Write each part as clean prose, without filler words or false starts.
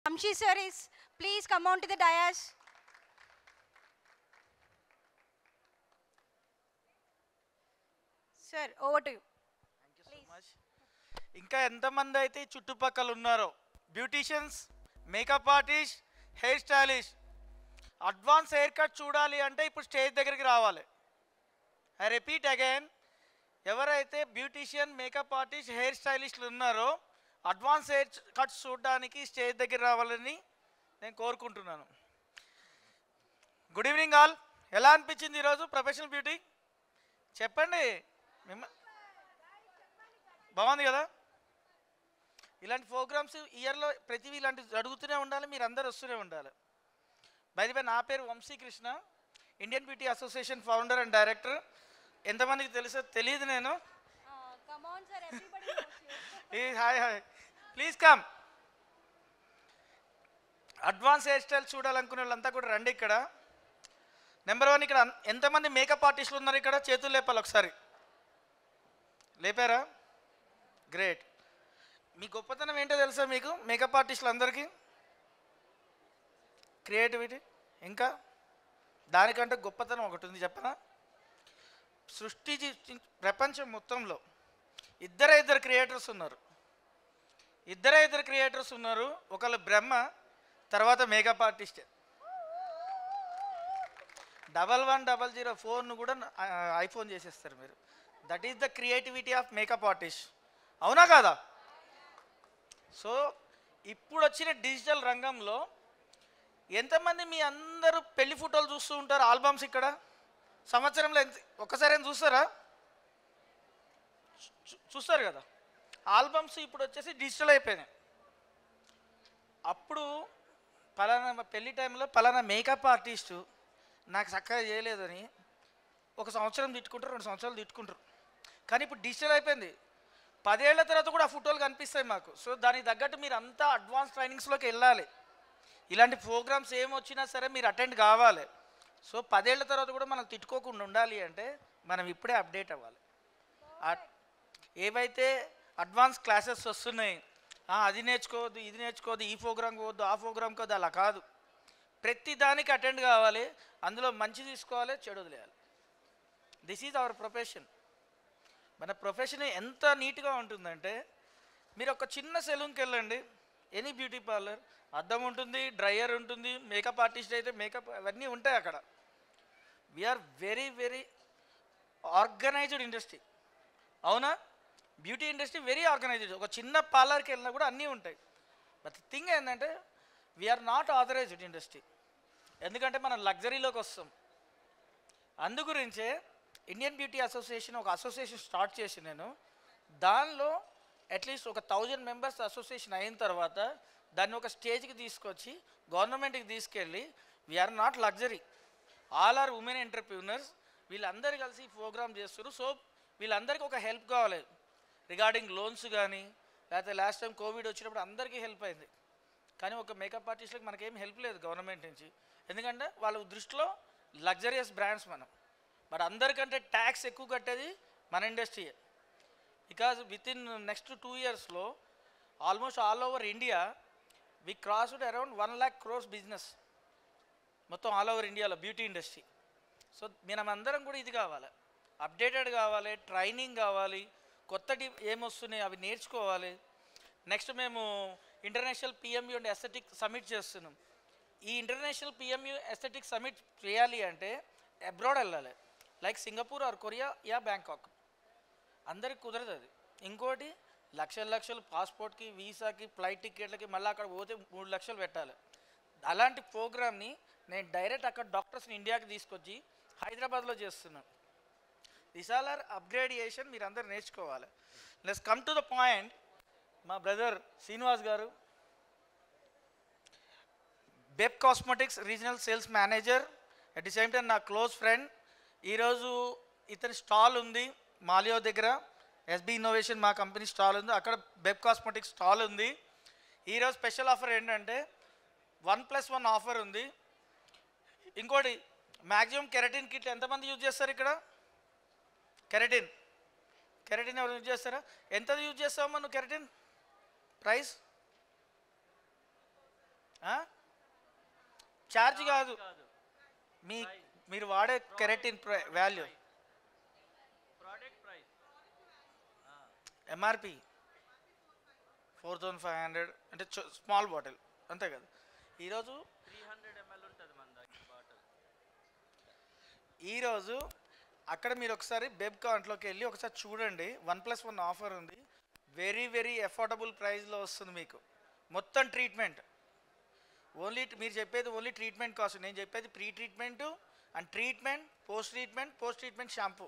Vamshi sir is, please come on to the dais. Sir, over to you. Thank you so much. ఇంకా ఎంతమంది అయితే ఈ చుట్టుపక్కల ఉన్నారో beauticians, makeup artist, hair stylist, advance hair cut చూడాలి అంటే ఇప్పుడు స్టేజ్ దగ్గరికి రావాలి. ఐ రిపీట్ అగైన్, ఎవరైతే బ్యూటీషియన్, మేకప్ ఆర్టిస్ట్, హెయిర్ స్టైలిస్టులు ఉన్నారో అడ్వాన్స్ హెయిర్ కట్స్ చూడడానికి స్టేజ్ దగ్గర రావాలని నేను కోరుకుంటున్నాను. Good evening all. ఎలా అనిపించింది ఈరోజు ప్రొఫెషనల్ బ్యూటీ? చెప్పండి. బాగుంది కదా? ఇలాంటి ప్రోగ్రామ్స్ ఇయర్లో ప్రతివి ఇలాంటి జరుగుతూనే ఉండాలి, మీరు అందరు వస్తూనే ఉండాలి. బై ది వే, నా పేరు Vamshikrishna, Indian beauty association founder and director. ఎంతమందికి తెలుసో తెలియదు నేను. Hi hi, please come. Advance hair style చూడాలనుకునే వాళ్ళంతా కూడా రండి. ఇక్కడ నెంబర్ 1, ఇక్కడ ఎంతమంది మేకప్ ఆర్టిస్టులు ఉన్నారు? ఇక్కడ చేతులు లేపాలి ఒకసారి. లేపారా? గ్రేట్. మీ గొప్పతనం ఏంటో తెలుసా మీకు? మేకప్ ఆర్టిస్టులు అందరికీ క్రియేటివిటీ. ఇంకా దానికంటే గొప్పతనం ఒకటి ఉంది, చెప్పనా? ప్రపంచం మొత్తంలో ఇద్దరు క్రియేటర్స్ ఉన్నారు. ఇద్దరు క్రియేటర్స్ ఉన్నారు. ఒకళ్ళు బ్రహ్మ, తర్వాత మేకప్ ఆర్టిస్టే. 1100 ఫోన్ను కూడా ఐఫోన్ చేసేస్తారు మీరు. That is the creativity of makeup artist. అవునా కాదా? సో ఇప్పుడు వచ్చిన డిజిటల్ రంగంలో ఎంతమంది మీ అందరూ పెళ్లి ఫోటోలు చూస్తూ ఉంటారు? ఆల్బమ్స్ ఇక్కడ సంవత్సరంలో ఒక్కసారి చూస్తారా? చూస్తారు కదా. ఆల్బమ్స్ ఇప్పుడు వచ్చేసి డిజిటల్ అయిపోయినాయి. అప్పుడు పలానా పెళ్లి టైంలో పలానా మేకప్ ఆర్టిస్టు నాకు చక్కగా చేయలేదని 1 సంవత్సరం తిట్టుకుంటారు, 2 సంవత్సరాలు తిట్టుకుంటారు. కానీ ఇప్పుడు డిజిటల్ అయిపోయింది. 10 ఏళ్ల తర్వాత కూడా ఆ ఫోటోలు కనిపిస్తాయి మాకు. సో దానికి తగ్గట్టు మీరు అంతా అడ్వాన్స్ ట్రైనింగ్స్లోకి వెళ్ళాలి. ఇలాంటి ప్రోగ్రామ్స్ ఏమొచ్చినా సరే మీరు అటెండ్ కావాలి. సో 10 ఏళ్ల తర్వాత కూడా మనం తిట్టుకోకుండా ఉండాలి అంటే మనం ఇప్పుడే అప్డేట్ అవ్వాలి. ఏవైతే అడ్వాన్స్ క్లాసెస్ వస్తున్నాయి, అది నేర్చుకోవద్దు, ఇది నేర్చుకోవద్దు, ఈ ప్రోగ్రామ్ పోవద్దు, ఆ ప్రోగ్రామ్ కావద్దు, అలా కాదు. ప్రతి దానికి అటెండ్ కావాలి, అందులో మంచి తీసుకోవాలి, చెడు వదిలేయాలి. This is our profession. మన ప్రొఫెషన్ ఎంత నీట్గా ఉంటుందంటే, మీరు ఒక చిన్న సెలూన్కి వెళ్ళండి, ఎనీ బ్యూటీ పార్లర్, అద్దం ఉంటుంది, డ్రైయర్ ఉంటుంది, మేకప్ ఆర్టిస్ట్ అయితే మేకప్, అవన్నీ ఉంటాయి అక్కడ. We are very very organized industry. అవునా? Beauty industry very organized. ఒక చిన్న పార్లర్కి వెళ్ళినా కూడా అన్నీ ఉంటాయి. బట్ థింగ్ ఏంటంటే వీఆర్ నాట్ ఆథరైజ్డ్ ఇండస్ట్రీ. ఎందుకంటే మనం లగ్జరీలోకి వస్తాం. అందుగురించే ఇండియన్ బ్యూటీ అసోసియేషన్ ఒక అసోసియేషన్ స్టార్ట్ చేసి నేను దానిలో అట్లీస్ట్ ఒక 1000 మెంబర్స్ అసోసియేషన్ అయిన తర్వాత దాన్ని ఒక స్టేజ్కి తీసుకొచ్చి గవర్నమెంట్కి తీసుకెళ్ళి we are not luxury, all are women entrepreneurs, వీళ్ళందరూ కలిసి ప్రోగ్రామ్ చేస్తారు. సో వీళ్ళందరికీ ఒక హెల్ప్ కావాలి రిగార్డింగ్ లోన్స్ కానీ, లేకపోతే లాస్ట్ టైం కోవిడ్ వచ్చినప్పుడు అందరికీ హెల్ప్ అయింది. కానీ ఒక మేకప్ ఆర్టిస్ట్లకు మనకేం హెల్ప్ లేదు గవర్నమెంట్ నుంచి. ఎందుకంటే వాళ్ళ దృష్టిలో లగ్జరియస్ బ్రాండ్స్ మనం. బట్ అందరికంటే ట్యాక్స్ ఎక్కువ కట్టేది మన ఇండస్ట్రీయే. బికాజ్ విత్ ఇన్ నెక్స్ట్ 2 yearsలో almost all over India we crossed around 1 lakh crores business మొత్తం ఆల్ ఓవర్ ఇండియాలో బ్యూటీ ఇండస్ట్రీ. సో మనం అందరం కూడా ఇది కావాలి, అప్డేటెడ్ కావాలి, ట్రైనింగ్ కావాలి, కొత్త ఏమొస్తున్నాయి అవి నేర్చుకోవాలి. నెక్స్ట్ మేము ఇంటర్నేషనల్ పిఎంయూ అండ్ ఎస్థెటిక్ సమిట్ చేస్తున్నాం. ఈ ఇంటర్నేషనల్ పిఎంయూ ఎస్థెటిక్ సమిట్ చేయాలి అంటే అబ్రాడ్ వెళ్ళాలి, లైక్ సింగపూర్ ఆర్ కొరియా యా బ్యాంకాక్. అందరికి కుదరదు అది. ఇంకోటి లక్షలు పాస్పోర్ట్కి, వీసాకి, ఫ్లైట్ టికెట్లకి, మళ్ళీ అక్కడ పోతే 3 లక్షలు పెట్టాలి. అలాంటి ప్రోగ్రామ్ని నేను డైరెక్ట్ అక్కడ డాక్టర్స్ని ఇండియాకి తీసుకొచ్చి హైదరాబాద్లో చేస్తున్నాను. దిస్ ఆల్ ఆర్ అప్గ్రేడియేషన్, మీరు అందరు నేర్చుకోవాలి. Let's come to the point. మా బ్రదర్ శ్రీనివాస్ గారు బెప్ cosmetics regional sales manager, at the same time నా క్లోజ్ ఫ్రెండ్. ఈరోజు ఇతని స్టాల్ ఉంది మాలియో దగ్గర, ఎస్బీ ఇన్నోవేషన్ మా కంపెనీ స్టాల్ ఉంది, అక్కడ బెప్ కాస్మెటిక్స్ స్టాల్ ఉంది. ఈరోజు స్పెషల్ ఆఫర్ ఏంటంటే 1+1 ఆఫర్ ఉంది. ఇంకోటి మ్యాక్సిమం కెరటిన్ కిట్లు ఎంతమంది యూజ్ చేస్తారు ఇక్కడ? కెరటిన్ ఎవరు యూజ్ చేస్తారా? ఎంత యూజ్ చేస్తావమ్మా నువ్వు కెరటిన్? ప్రైస్ ఛార్జ్ కాదు, మీ మీరు వాడే కెరటిన్ వాల్యూ ఎంఆర్పి 4500 అంటే స్మాల్ బాటిల్ అంతే కదా. ఈరోజు 300 ml ఉంటుంది మన దగ్గర బాటిల్. ఈరోజు అక్కడ మీరు ఒకసారి బెబ్ కాంట్లోకి వెళ్ళి ఒకసారి చూడండి, 1+1 ఆఫర్ ఉంది. వెరీ వెరీ అఫోర్డబుల్ ప్రైస్లో వస్తుంది మీకు మొత్తం ట్రీట్మెంట్. ఓన్లీ మీరు చెప్పేది ఓన్లీ ట్రీట్మెంట్ కాస్ట్, నేను చెప్పేది pre treatment and treatment, post treatment shampoo.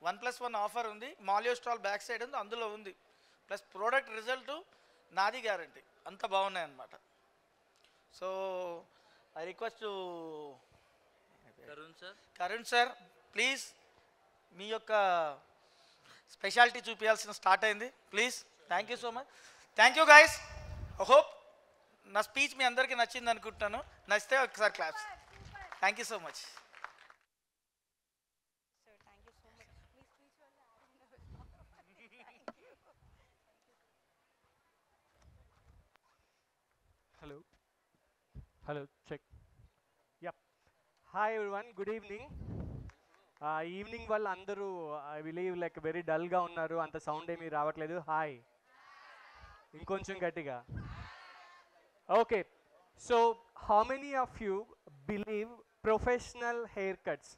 1+1 offer ఉంది. మాలియోస్టాల్ బ్యాక్ సైడ్ ఉంది, అందులో ఉంది. ప్లస్ ప్రోడక్ట్ రిజల్ట్ నాది గ్యారంటీ, అంత బాగున్నాయి అన్నమాట. So I request Karun sir please మీ యొక్క స్పెషాలిటీ చూపించాల్సిన స్టార్ట్ అయింది please. Thank you so much. Thank you guys. Hope నా స్పీచ్ మీ అందరికీ నచ్చింది అనుకుంటున్నాను. నచ్చితే ఒకసారి claps. Thank you so much. Hello, check. Yep. Hi everyone, good evening. Evening వాళ్ళు అందరూ ఐ బిలీవ్ లైక్ వెరీ డల్గా ఉన్నారు, అంత సౌండ్ ఏమీ రావట్లేదు. హాయ్, ఇంకొంచెం గట్టిగా. Okay, so how many of you believe professional hair cuts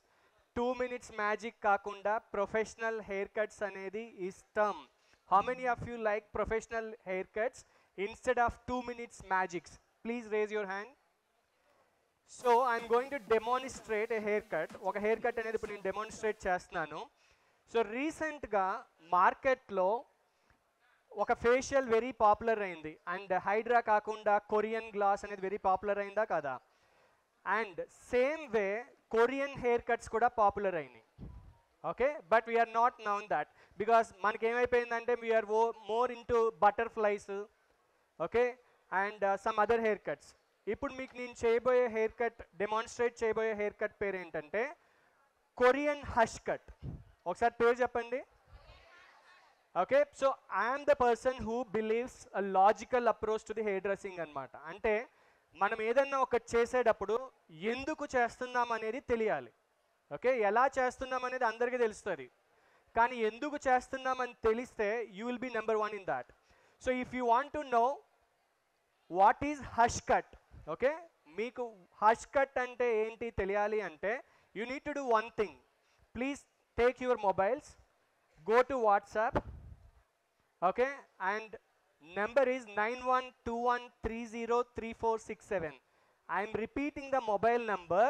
2 minutes magic కాకుండా ప్రొఫెషనల్ హెయిర్ కట్స్ అనేది ఇష్టం? How many of you like professional hair cuts instead of 2 minutes magics? Please raise your hand. So I'm going to demonstrate a hair cut. ఒక hair cut అనేది ఇప్పుడు నేను demonstrate చేస్తున్నాను. So రీసెంట్గా మార్కెట్లో ఒక ఫేషియల్ వెరీ పాపులర్ అయింది, and hydra కాకుండా కొరియన్ గ్లాస్ అనేది వెరీ పాపులర్ అయిందా కదా? And same way Korean hair cuts కూడా పాపులర్ అయినాయి. Okay, but we're not known that because మనకేమైపోయిందంటే we're more into butterflies, okay, and some other hair cuts. ఇప్పుడు మీకు నేను చేయబోయే హెయిర్ కట్, డెమాన్స్ట్రేట్ చేయబోయే హెయిర్ కట్ పేరు ఏంటంటే కొరియన్ హష్ కట్. ఒకసారి పేరు చెప్పండి. Okay, so I'm the person who believes a logical approach to the hair dressing అనమాట. అంటే మనం ఏదన్నా ఒకటి చేసేటప్పుడు ఎందుకు చేస్తున్నాం అనేది తెలియాలి. ఓకే, ఎలా చేస్తున్నాం అనేది అందరికీ తెలుస్తుంది, కానీ ఎందుకు చేస్తున్నామని తెలిస్తే you will be number 1 in that. So if you want to know what is hush cut, okay, మీకు హష్ కట్ అంటే ఏంటి తెలియాలి అంటే you need to do one thing. Please take your mobiles, go to WhatsApp, okay, and number is 9121303467. I am repeating the mobile number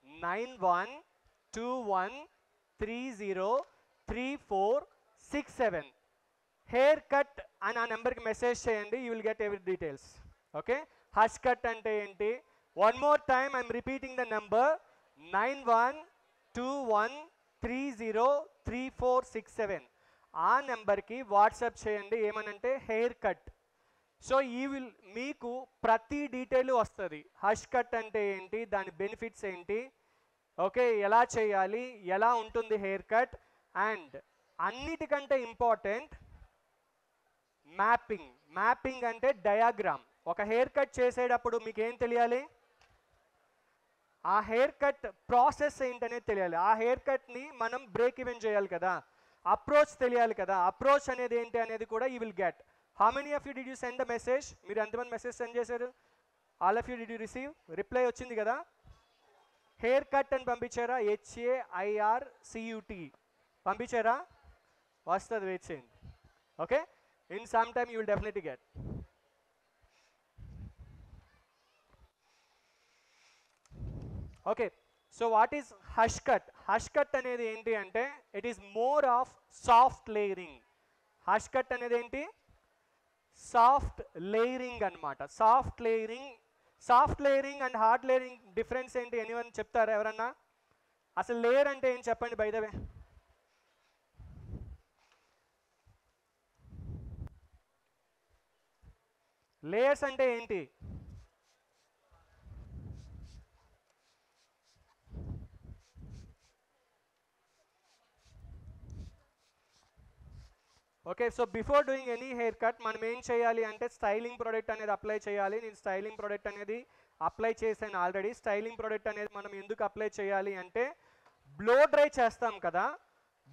9121303467. haircut అని ఆ నెంబర్కి message చేయండి, you will get every details. Okay, hush cut అంటే ఏంటి? One more time I'm repeating the number 9121303467. ఆ నెంబర్కి WhatsApp చేయండి ఏమనంటే హెయిర్ కట్. సో మీకు ప్రతి డీటెయిల్ వస్తుంది. హష్ కట్ అంటే ఏంటి, దాని బెనిఫిట్స్ ఏంటి, ఓకే, ఎలా చేయాలి, ఎలా ఉంటుంది హెయిర్ కట్, అండ్ అన్నిటికంటే ఇంపార్టెంట్ మ్యాపింగ్. మ్యాపింగ్ అంటే డయాగ్రామ్. ఒక హెయిర్ కట్ చేసేటప్పుడు మీకు ఏం తెలియాలి? ఆ హెయిర్ కట్ ప్రాసెస్ ఏంటనేది తెలియాలి. ఆ హెయిర్ కట్ని మనం బ్రేక్ ఈవెన్ చేయాలి కదా, అప్రోచ్ తెలియాలి కదా. అప్రోచ్ అనేది ఏంటి అనేది కూడా you will get. How many of you did you send the message? మీరు ఎంతమంది మెసేజ్ సెండ్ చేశారు? All of you did you receive? Reply వచ్చింది కదా. హెయిర్ కట్ అని పంపించారా? HAIRCUT పంపించారా? వస్తుంది, వెయిట్ చేయండి. Okay, in some time you will definitely get. Okay, so what is hush cut? Hush cut అనేది ఏంటి అంటే it is more of soft layering. Hush cut అనేది ఏంటి? సాఫ్ట్ లేయరింగ్ అనమాట. Soft layering and hard layering difference ఏంటి? Anyone చెప్తారా ఎవరన్నా? అసలు లేయర్ అంటే ఏం చెప్పండి బై ద వే. లేయర్స్ అంటే ఏంటి? Okay, so before doing any hair cut మనం ఏం చేయాలి అంటే స్టైలింగ్ ప్రోడక్ట్ అనేది అప్లై చేయాలి. నేను స్టైలింగ్ ప్రోడక్ట్ అనేది అప్లై చేశాను ఆల్రెడీ. స్టైలింగ్ ప్రోడక్ట్ అనేది మనం ఎందుకు అప్లై చేయాలి అంటే బ్లో డ్రై చేస్తాం కదా,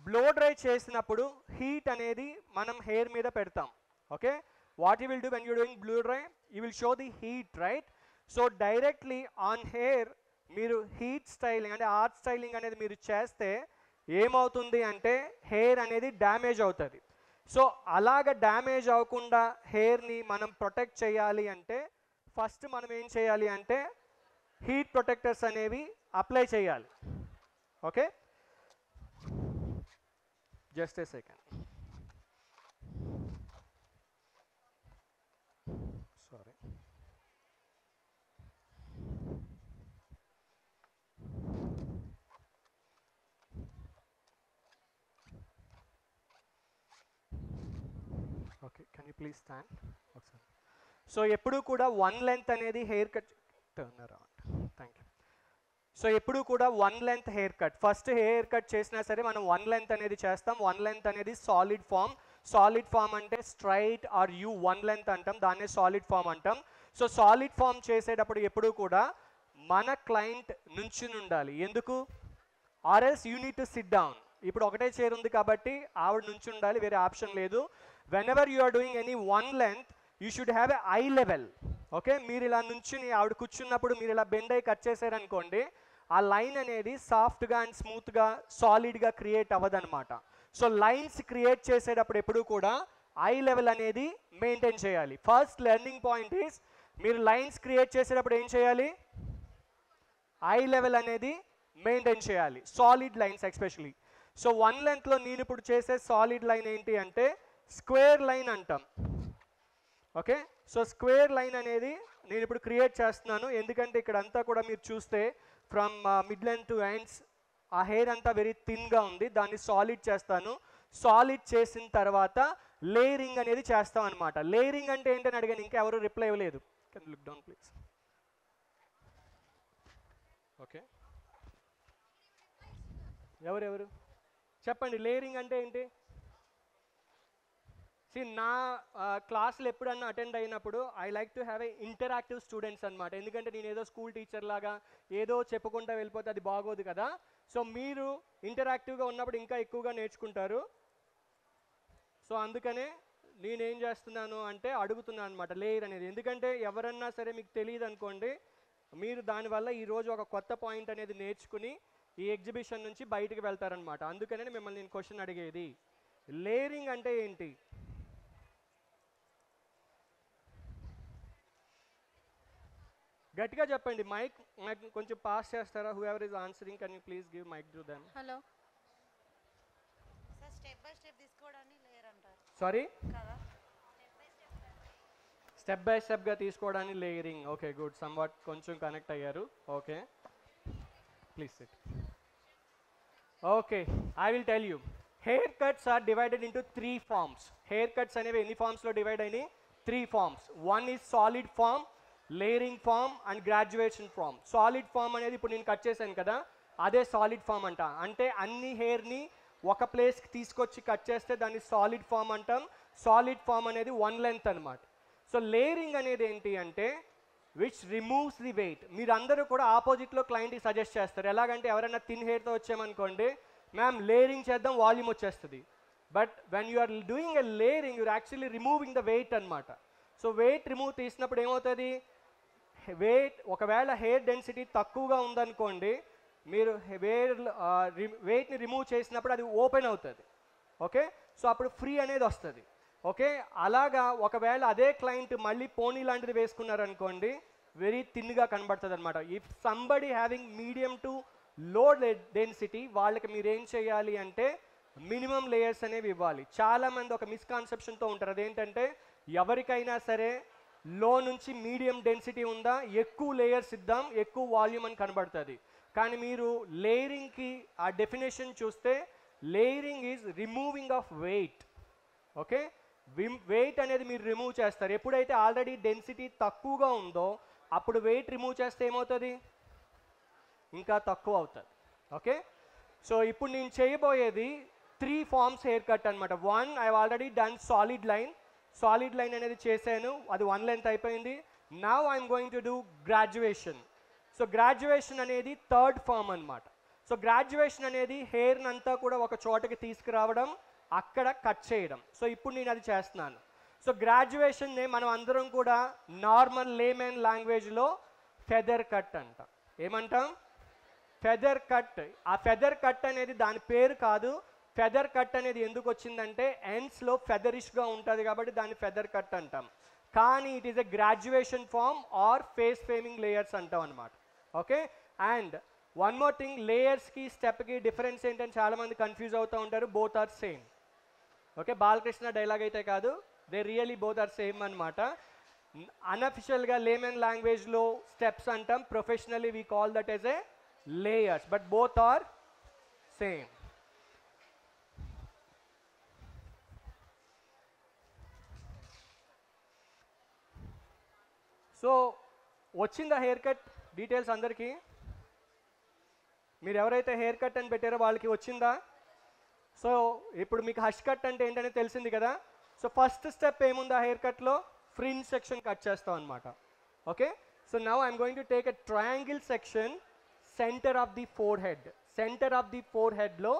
బ్లో డ్రై చేసినప్పుడు హీట్ అనేది మనం హెయిర్ మీద పెడతాం. Okay, what you will do when you doing blow dry, you will show the heat, right? So directly on hair మీరు హీట్ స్టైలింగ్ అంటే ఆర్ట్ స్టైలింగ్ అనేది మీరు చేస్తే ఏమవుతుంది అంటే హెయిర్ అనేది డ్యామేజ్ అవుతుంది. సో అలాగ డ్యామేజ్ అవ్వకుండా హెయిర్ని మనం ప్రొటెక్ట్ చేయాలి అంటే ఫస్ట్ మనం ఏం చేయాలి అంటే హీట్ ప్రొటెక్టర్స్ అనేవి అప్లై చేయాలి. Okay, just a second. Sorry. Okay, can you please stand ఒకసారి. సో ఎప్పుడు కూడా వన్ లెంత్ అనేది hair cut, turn around, thank you. So ఎప్పుడు కూడా one length hair cut, first hair cut చేసినా సరే మనం వన్ లెంత్ అనేది చేస్తాం. వన్ లెంత్ అనేది సాలిడ్ ఫామ్. సాలిడ్ ఫామ్ అంటే straight or you one length అంటాం, దాన్నే సాలిడ్ ఫామ్ అంటాం. సో సాలిడ్ ఫామ్ చేసేటప్పుడు ఎప్పుడు కూడా మన క్లయింట్ నుంచుని ఉండాలి. ఎందుకు? Or else you need to SIT down. ఇప్పుడు ఒకటే చైర్ ఉంది కాబట్టి ఆవిడ నుంచి ఉండాలి, వేరే ఆప్షన్ లేదు. whenever you are doing any one length you should have a eye level. Okay, మీరు ఇలా నుంచుని ఆవిడ కూర్చున్నప్పుడు మీరు ఇలా బెండ్ అయ్యి కట్ చేశారనుకోండి, ఆ లైన్ అనేది సాఫ్ట్గా అండ్ స్మూత్గా సాలిడ్గా క్రియేట్ అవ్వదన్నమాట. సో లైన్స్ క్రియేట్ చేసేటప్పుడు ఎప్పుడు కూడా ఐ లెవెల్ అనేది మెయింటైన్ చేయాలి. ఫస్ట్ లెర్నింగ్ పాయింట్ ఈస్ మీరు లైన్స్ క్రియేట్ చేసేటప్పుడు ఏం చేయాలి? ఐ లెవెల్ అనేది మెయింటైన్ చేయాలి, solid lines especially. So one లెంత్లో నేను ఇప్పుడు చేసే సాలిడ్ లైన్ ఏంటి అంటే స్క్వేర్ లైన్ అంటాం. ఓకే, సో స్క్వేర్ లైన్ అనేది నేను ఇప్పుడు క్రియేట్ చేస్తున్నాను. ఎందుకంటే ఇక్కడ అంతా కూడా మీరు చూస్తే from mid length to ends ఆ హెయిర్ అంతా వెరీ థిన్గా ఉంది, దాన్ని సాలిడ్ చేస్తాను. సాలిడ్ చేసిన తర్వాత లేయరింగ్ అనేది చేస్తాం అనమాట. లేయరింగ్ అంటే ఏంటని అడిగాను, ఇంకా ఎవరు రిప్లై ఇవ్వలేదు. Can look down please. Okay, ఎవరెవరు చెప్పండి, లేయరింగ్ అంటే ఏంటి? నా క్లాసులు ఎప్పుడన్నా అటెండ్ అయినప్పుడు I like to have a interactive students అనమాట. ఎందుకంటే నేను ఏదో స్కూల్ టీచర్ లాగా ఏదో చెప్పుకుంటూ వెళ్ళిపోతే అది బాగోదు కదా. సో మీరు ఇంటరాక్టివ్గా ఉన్నప్పుడు ఇంకా ఎక్కువగా నేర్చుకుంటారు. సో అందుకనే నేనేం చేస్తున్నాను అంటే అడుగుతున్నాను అనమాట లేయర్ అనేది. ఎందుకంటే ఎవరన్నా సరే మీకు తెలియదు అనుకోండి, మీరు దానివల్ల ఈరోజు ఒక కొత్త పాయింట్ అనేది నేర్చుకుని ఈ ఎగ్జిబిషన్ నుంచి బయటికి వెళ్తారనమాట. అందుకనే మిమ్మల్ని నేను క్వశ్చన్ అడిగేది, లేయరింగ్ అంటే ఏంటి? గట్టిగా చెప్పండి. మైక్ కొంచెం పాస్ చేస్తారా? Whoever is answering can you please give mic to them. Hello sir, step by step తీసుకోవడాన్ని లేయర్ అంటారు సారీ, కదా. స్టెప్ బై స్టెప్గా తీసుకోవడానికి లేయరింగ్. ఓకే, గుడ్, సమ్వాట్ కొంచెం కనెక్ట్ అయ్యారు. Okay, please sit. Okay, I will tell you. Hair cuts are divided into 3 forms. Hair cuts అనేవి ఎన్ని ఫార్మ్స్లో డివైడ్ అయినాయి? 3 forms. One is solid form, layering form and graduation form. Solid form అనేది ఇప్పుడు నేను cut చేశాను కదా, అదే సాలిడ్ ఫార్మ్ అంట. అంటే అన్ని హెయిర్ని ఒక ప్లేస్కి తీసుకొచ్చి కట్ చేస్తే దాన్ని సాలిడ్ ఫార్మ్ అంటాం. సాలిడ్ ఫార్మ్ అనేది వన్ లెంత్ అనమాట. సో లేయరింగ్ అనేది ఏంటి అంటే విచ్ రిమూవ్స్ ది వెయిట్. మీరు అందరూ కూడా ఆపోజిట్లో క్లయింట్కి సజెస్ట్ చేస్తారు. ఎలాగంటే ఎవరైనా థిన్ హెయిర్తో వచ్చామనుకోండి, మ్యామ్ లేయరింగ్ చేద్దాం, వాల్యూమ్ వచ్చేస్తుంది. But when you are doing a layering you're actually removing the weight అనమాట. సో వెయిట్ రిమూవ్ తీసినప్పుడు ఏమవుతుంది? వెయిట్ ఒకవేళ హెయిర్ డెన్సిటీ తక్కువగా ఉందనుకోండి, మీరు వెయిట్ని రిమూవ్ చేసినప్పుడు అది ఓపెన్ అవుతుంది. ఓకే, సో అప్పుడు ఫ్రీ అనేది వస్తుంది. ఓకే, అలాగా ఒకవేళ అదే క్లయింట్ మళ్ళీ పోనీ లాంటిది వేసుకున్నారనుకోండి, వెరీ థిన్గా కనబడుతుంది అనమాట. If somebody having medium to low density, వాళ్ళకి మీరు ఏం చేయాలి అంటే మినిమం లేయర్స్ అనేవి ఇవ్వాలి. చాలామంది ఒక మిస్కాన్సెప్షన్తో ఉంటారు, అదేంటంటే ఎవరికైనా సరే లో నుంచి మీడియం డెన్సిటీ ఉందా, ఎక్కువ లేయర్స్ ఇద్దాం, ఎక్కువ వాల్యూమ్ అని కనబడుతుంది. కానీ మీరు లేయరింగ్కి ఆ డెఫినేషన్ చూస్తే layering is removing of weight. Okay, weight అనేది మీరు రిమూవ్ చేస్తారు. ఎప్పుడైతే ఆల్రెడీ డెన్సిటీ తక్కువగా ఉందో అప్పుడు వెయిట్ రిమూవ్ చేస్తే ఏమవుతుంది? ఇంకా తక్కువ అవుతుంది. ఓకే, సో ఇప్పుడు నేను చేయబోయేది 3 ఫార్మ్స్ హెయిర్ కట్ అనమాట. 1 I already done solid line అనేది చేశాను, అది 1 లెంత్ అయిపోయింది. Now I'm going to do graduation. So graduation అనేది థర్డ్ ఫార్మ్ అనమాట. సో గ్రాడ్యుయేషన్ అనేది హెయిర్ని అంతా కూడా ఒక చోటకి తీసుకురావడం, అక్కడ కట్ చేయడం. సో ఇప్పుడు నేను అది చేస్తున్నాను. సో గ్రాడ్యుయేషన్నే మనం అందరం కూడా నార్మల్ లేమెన్ లాంగ్వేజ్లో ఫెదర్ కట్ అంటాం. ఏమంటాం? Feather cut. ఆ ఫెదర్ కట్ అనేది దాని పేరు కాదు. ఫెదర్ కట్ అనేది ఎందుకు వచ్చిందంటే ఎండ్స్లో ఫెదరిష్గా ఉంటుంది కాబట్టి దాన్ని ఫెదర్ కట్ అంటాం. కానీ it is a graduation form or face framing layers అంటాం అనమాట. Okay, and one more thing, లేయర్స్కి స్టెప్కి డిఫరెన్స్ ఏంటని చాలామంది కన్ఫ్యూజ్ అవుతూ ఉంటారు. Both are same. Okay, Balakrishna dialogue అయితే కాదు, they really both are same అనమాట. అన్అఫిషియల్గా లేమెన్ లాంగ్వేజ్లో స్టెప్స్ అంటాం, professionally we call that as a layers, but both are same. So వచ్చిందా హెయిర్ కట్ డీటెయిల్స్ అందరికీ? మీరు ఎవరైతే హెయిర్ కట్ అని పెట్టారో వాళ్ళకి వచ్చిందా? సో ఇప్పుడు మీకు హష్ కట్ అంటే ఏంటనే తెలిసింది కదా. సో ఫస్ట్ స్టెప్ ఏముంది ఆ హెయిర్ కట్లో? ఫ్రింజ్ సెక్షన్ కట్ చేస్తాం అనమాట. Okay, so now I'm going to take a triangle section center of the forehead. Center of the ఫోర్ హెడ్లో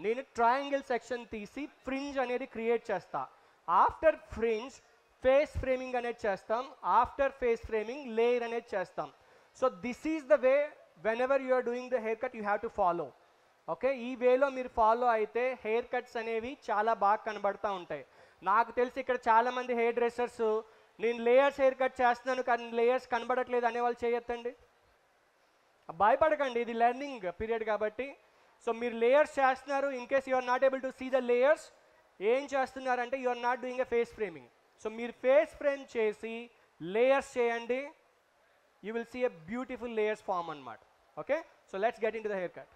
నేను ట్రయాంగిల్ సెక్షన్ తీసి ఫ్రింజ్ అనేది క్రియేట్ చేస్తా. ఆఫ్టర్ ఫ్రింజ్ ఫేస్ ఫ్రేమింగ్ అనేది చేస్తాం. ఆఫ్టర్ ఫేస్ ఫ్రేమింగ్ లేయర్ అనేది చేస్తాం. So this is the way whenever you are doing the haircut you have to follow. Okay, ఈ వేలో మీరు ఫాలో అయితే హెయిర్ కట్స్ అనేవి చాలా బాగా కనబడుతూ ఉంటాయి. నాకు తెలిసి ఇక్కడ చాలామంది హెయిర్ డ్రెస్సర్స్ నేను లేయర్స్ హెయిర్ కట్ చేస్తున్నాను కానీ లేయర్స్ కనబడట్లేదు అనేవాళ్ళు చేయొద్దండి, భయపడకండి, ఇది లెర్నింగ్ పీరియడ్ కాబట్టి. సో మీరు లేయర్స్ చేస్తున్నారు, in case you are not able to see the layers, ఏం చేస్తున్నారంటే you are not doing a face framing. So మీరు ఫేస్ ఫ్రేమ్ చేసి లేయర్స్ చేయండి, you will see a beautiful layers form అనమాట. Okay, so let's get into the hair cut.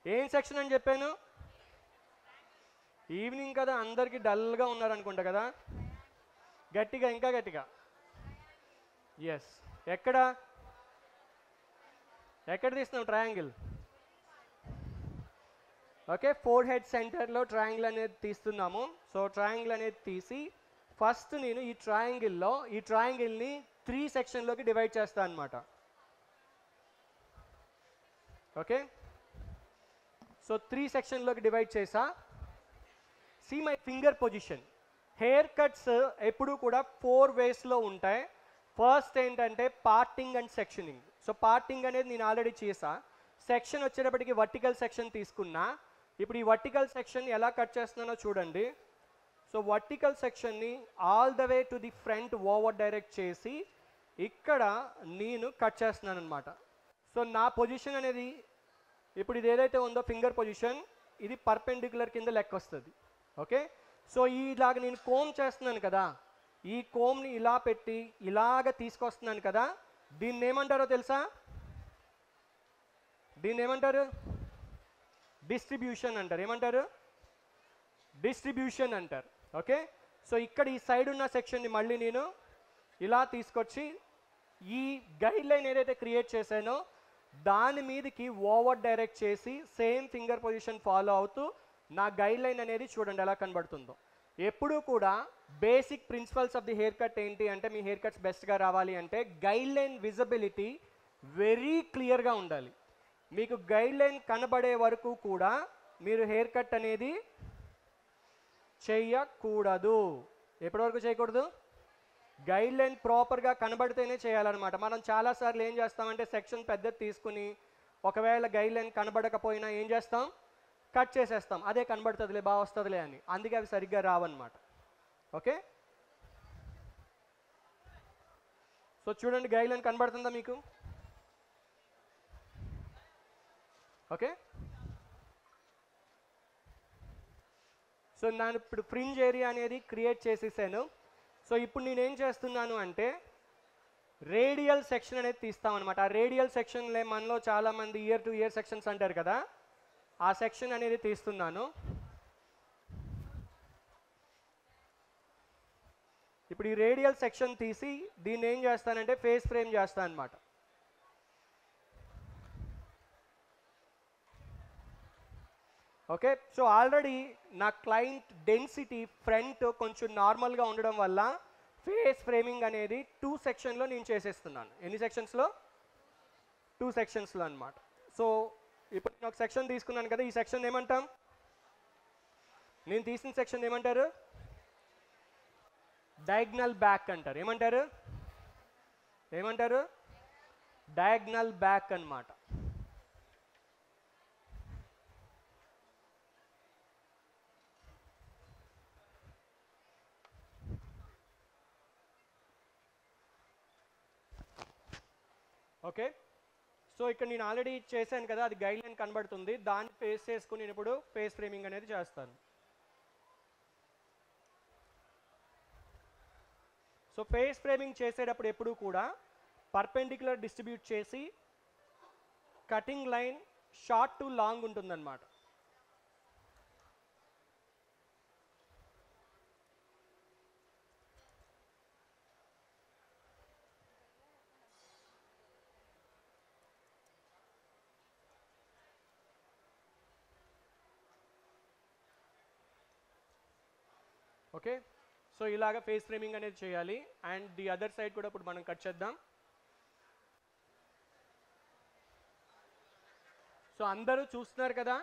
ఏం section అని చెప్పాను? Evening కదా, అందరికీ డల్గా ఉన్నారనుకుంటా కదా, గట్టిగా ఇంకా గట్టిగా. ఎస్, ఎక్కడ తీస్తున్నాం? ట్రయాంగిల్. ఓకే, ఫోర్ హెడ్ సెంటర్లో ట్రయాంగిల్ అనేది తీస్తున్నాము. సో ట్రయాంగిల్ అనేది తీసి ఫస్ట్ నేను ఈ ట్రయాంగిల్ని 3 సెక్షన్లోకి డివైడ్ చేస్తా అనమాట. ఓకే, సో 3 సెక్షన్లోకి డివైడ్ చేసా. See my finger position. Hair cuts ఎప్పుడు కూడా 4 వేస్లో ఉంటాయి. ఫస్ట్ ఏంటంటే parting and sectioning. So parting అనేది నేను ఆల్రెడీ చేసా. సెక్షన్ వచ్చేటప్పటికి వర్టికల్ సెక్షన్ తీసుకున్నా. ఇప్పుడు ఈ వర్టికల్ సెక్షన్ ఎలా కట్ చేస్తున్నానో చూడండి. సో వర్టికల్ సెక్షన్ని all the way to the front over direct చేసి ఇక్కడ నేను కట్ చేస్తున్నాను అనమాట. సో నా పొజిషన్ అనేది ఇప్పుడు ఇది ఏదైతే ఉందో ఫింగర్ పొజిషన్, ఇది పర్పెండిక్యులర్ కింద లెక్క వస్తుంది. ఓకే, సో ఇలాగ నేను కోమ్ చేస్తున్నాను కదా, ఈ కోమ్ని ఇలా పెట్టి ఇలాగ తీసుకొస్తున్నాను కదా, దీన్ని ఏమంటారో తెలుసా? దీన్ని ఏమంటారు? డిస్ట్రిబ్యూషన్ అంటారు. ఏమంటారు? డిస్ట్రిబ్యూషన్ అంటారు. ఓకే, సో ఇక్కడ ఈ సైడ్ ఉన్న సెక్షన్ని మళ్ళీ నేను ఇలా తీసుకొచ్చి ఈ గైడ్ లైన్ ఏదైతే క్రియేట్ చేశానో దాని మీదకి ఓవర్ డైరెక్ట్ చేసి సేమ్ ఫింగర్ పొజిషన్ ఫాలో అవుతూ నా గైడ్ లైన్ అనేది చూడండి ఎలా కనబడుతుందో. ఎప్పుడూ కూడా basic principles of the hair cut ఏంటి అంటే, మీ హెయిర్ కట్స్ బెస్ట్గా రావాలి అంటే గైడ్ లైన్ విజిబిలిటీ వెరీ క్లియర్గా ఉండాలి. మీకు గైడ్ లైన్ కనబడే వరకు కూడా మీరు హెయిర్ కట్ అనేది చేయకూడదు. ఎప్పటి వరకు చేయకూడదు? గైడ్ లైన్ ప్రాపర్గా కనబడితేనే చేయాలన్నమాట. మనం చాలాసార్లు ఏం చేస్తామంటే సెక్షన్ పెద్దది తీసుకుని ఒకవేళ గైడ్ లైన్ కనబడకపోయినా ఏం చేస్తాం? కట్ చేసేస్తాం. అదే కనబడుతుందిలే, బాగా వస్తుందిలే అని. అందుకే అవి సరిగ్గా రావన్నమాట. ఓకే, సో చూడండి గైడ్ లైన్ కనబడుతుందా మీకు? ఓకే, సో నేను ఇప్పుడు ఫ్రింజ్ ఏరియా అనేది క్రియేట్ చేసేసాను. సో ఇప్పుడు నేనేం చేస్తున్నాను అంటే రేడియల్ సెక్షన్ అనేది తీస్తామన్నమాట. ఆ రేడియల్ సెక్షన్లే మనలో చాలామంది ఇయర్ టు ఇయర్ సెక్షన్స్ అంటారు కదా, ఆ సెక్షన్ అనేది తీస్తున్నాను. ఇప్పుడు ఈ రేడియల్ సెక్షన్ తీసి దీన్ని ఏం చేస్తానంటే ఫేస్ ఫ్రేమ్ చేస్తాను అనమాట. ఓకే, సో ఆల్రెడీ నా క్లయింట్ డెన్సిటీ ఫ్రంట్ కొంచెం నార్మల్గా ఉండడం వల్ల ఫేస్ ఫ్రేమింగ్ అనేది 2 సెక్షన్లో నేను చేసేస్తున్నాను. ఎన్ని సెక్షన్స్లో? 2 సెక్షన్స్లో అనమాట. సో ఇప్పుడు నేను ఒక సెక్షన్ తీసుకున్నాను కదా, ఈ సెక్షన్ ఏమంటాం? నేను తీసిన సెక్షన్ ఏమంటారు? డయాగ్నల్ బ్యాక్ అంటారు. ఏమంటారు? ఏమంటారు? డయాగ్నల్ బ్యాక్ అన్నమాట. ఓకే, సో ఇక్కడ నేను ఆల్రెడీ చేశాను కదా, అది గైడ్ లైన్ కనబడుతుంది, దాన్ని ఫేస్ చేసుకుని నేను ఇప్పుడు ఫేస్ ఫ్రేమింగ్ అనేది చేస్తాను. సో ఫేస్ ఫ్రేమింగ్ చేసేటప్పుడు ఎప్పుడు కూడా పర్పెండిక్యులర్ డిస్ట్రిబ్యూట్ చేసి cutting line short to long ఉంటుందన్నమాట. ఓకే, సో ఇలాగ ఫేస్ ఫ్రేమింగ్ అనేది చేయాలి. అండ్ ది అదర్ సైడ్ కూడా ఇప్పుడు మనం కట్ చేద్దాం. సో అందరూ చూస్తున్నారు కదా,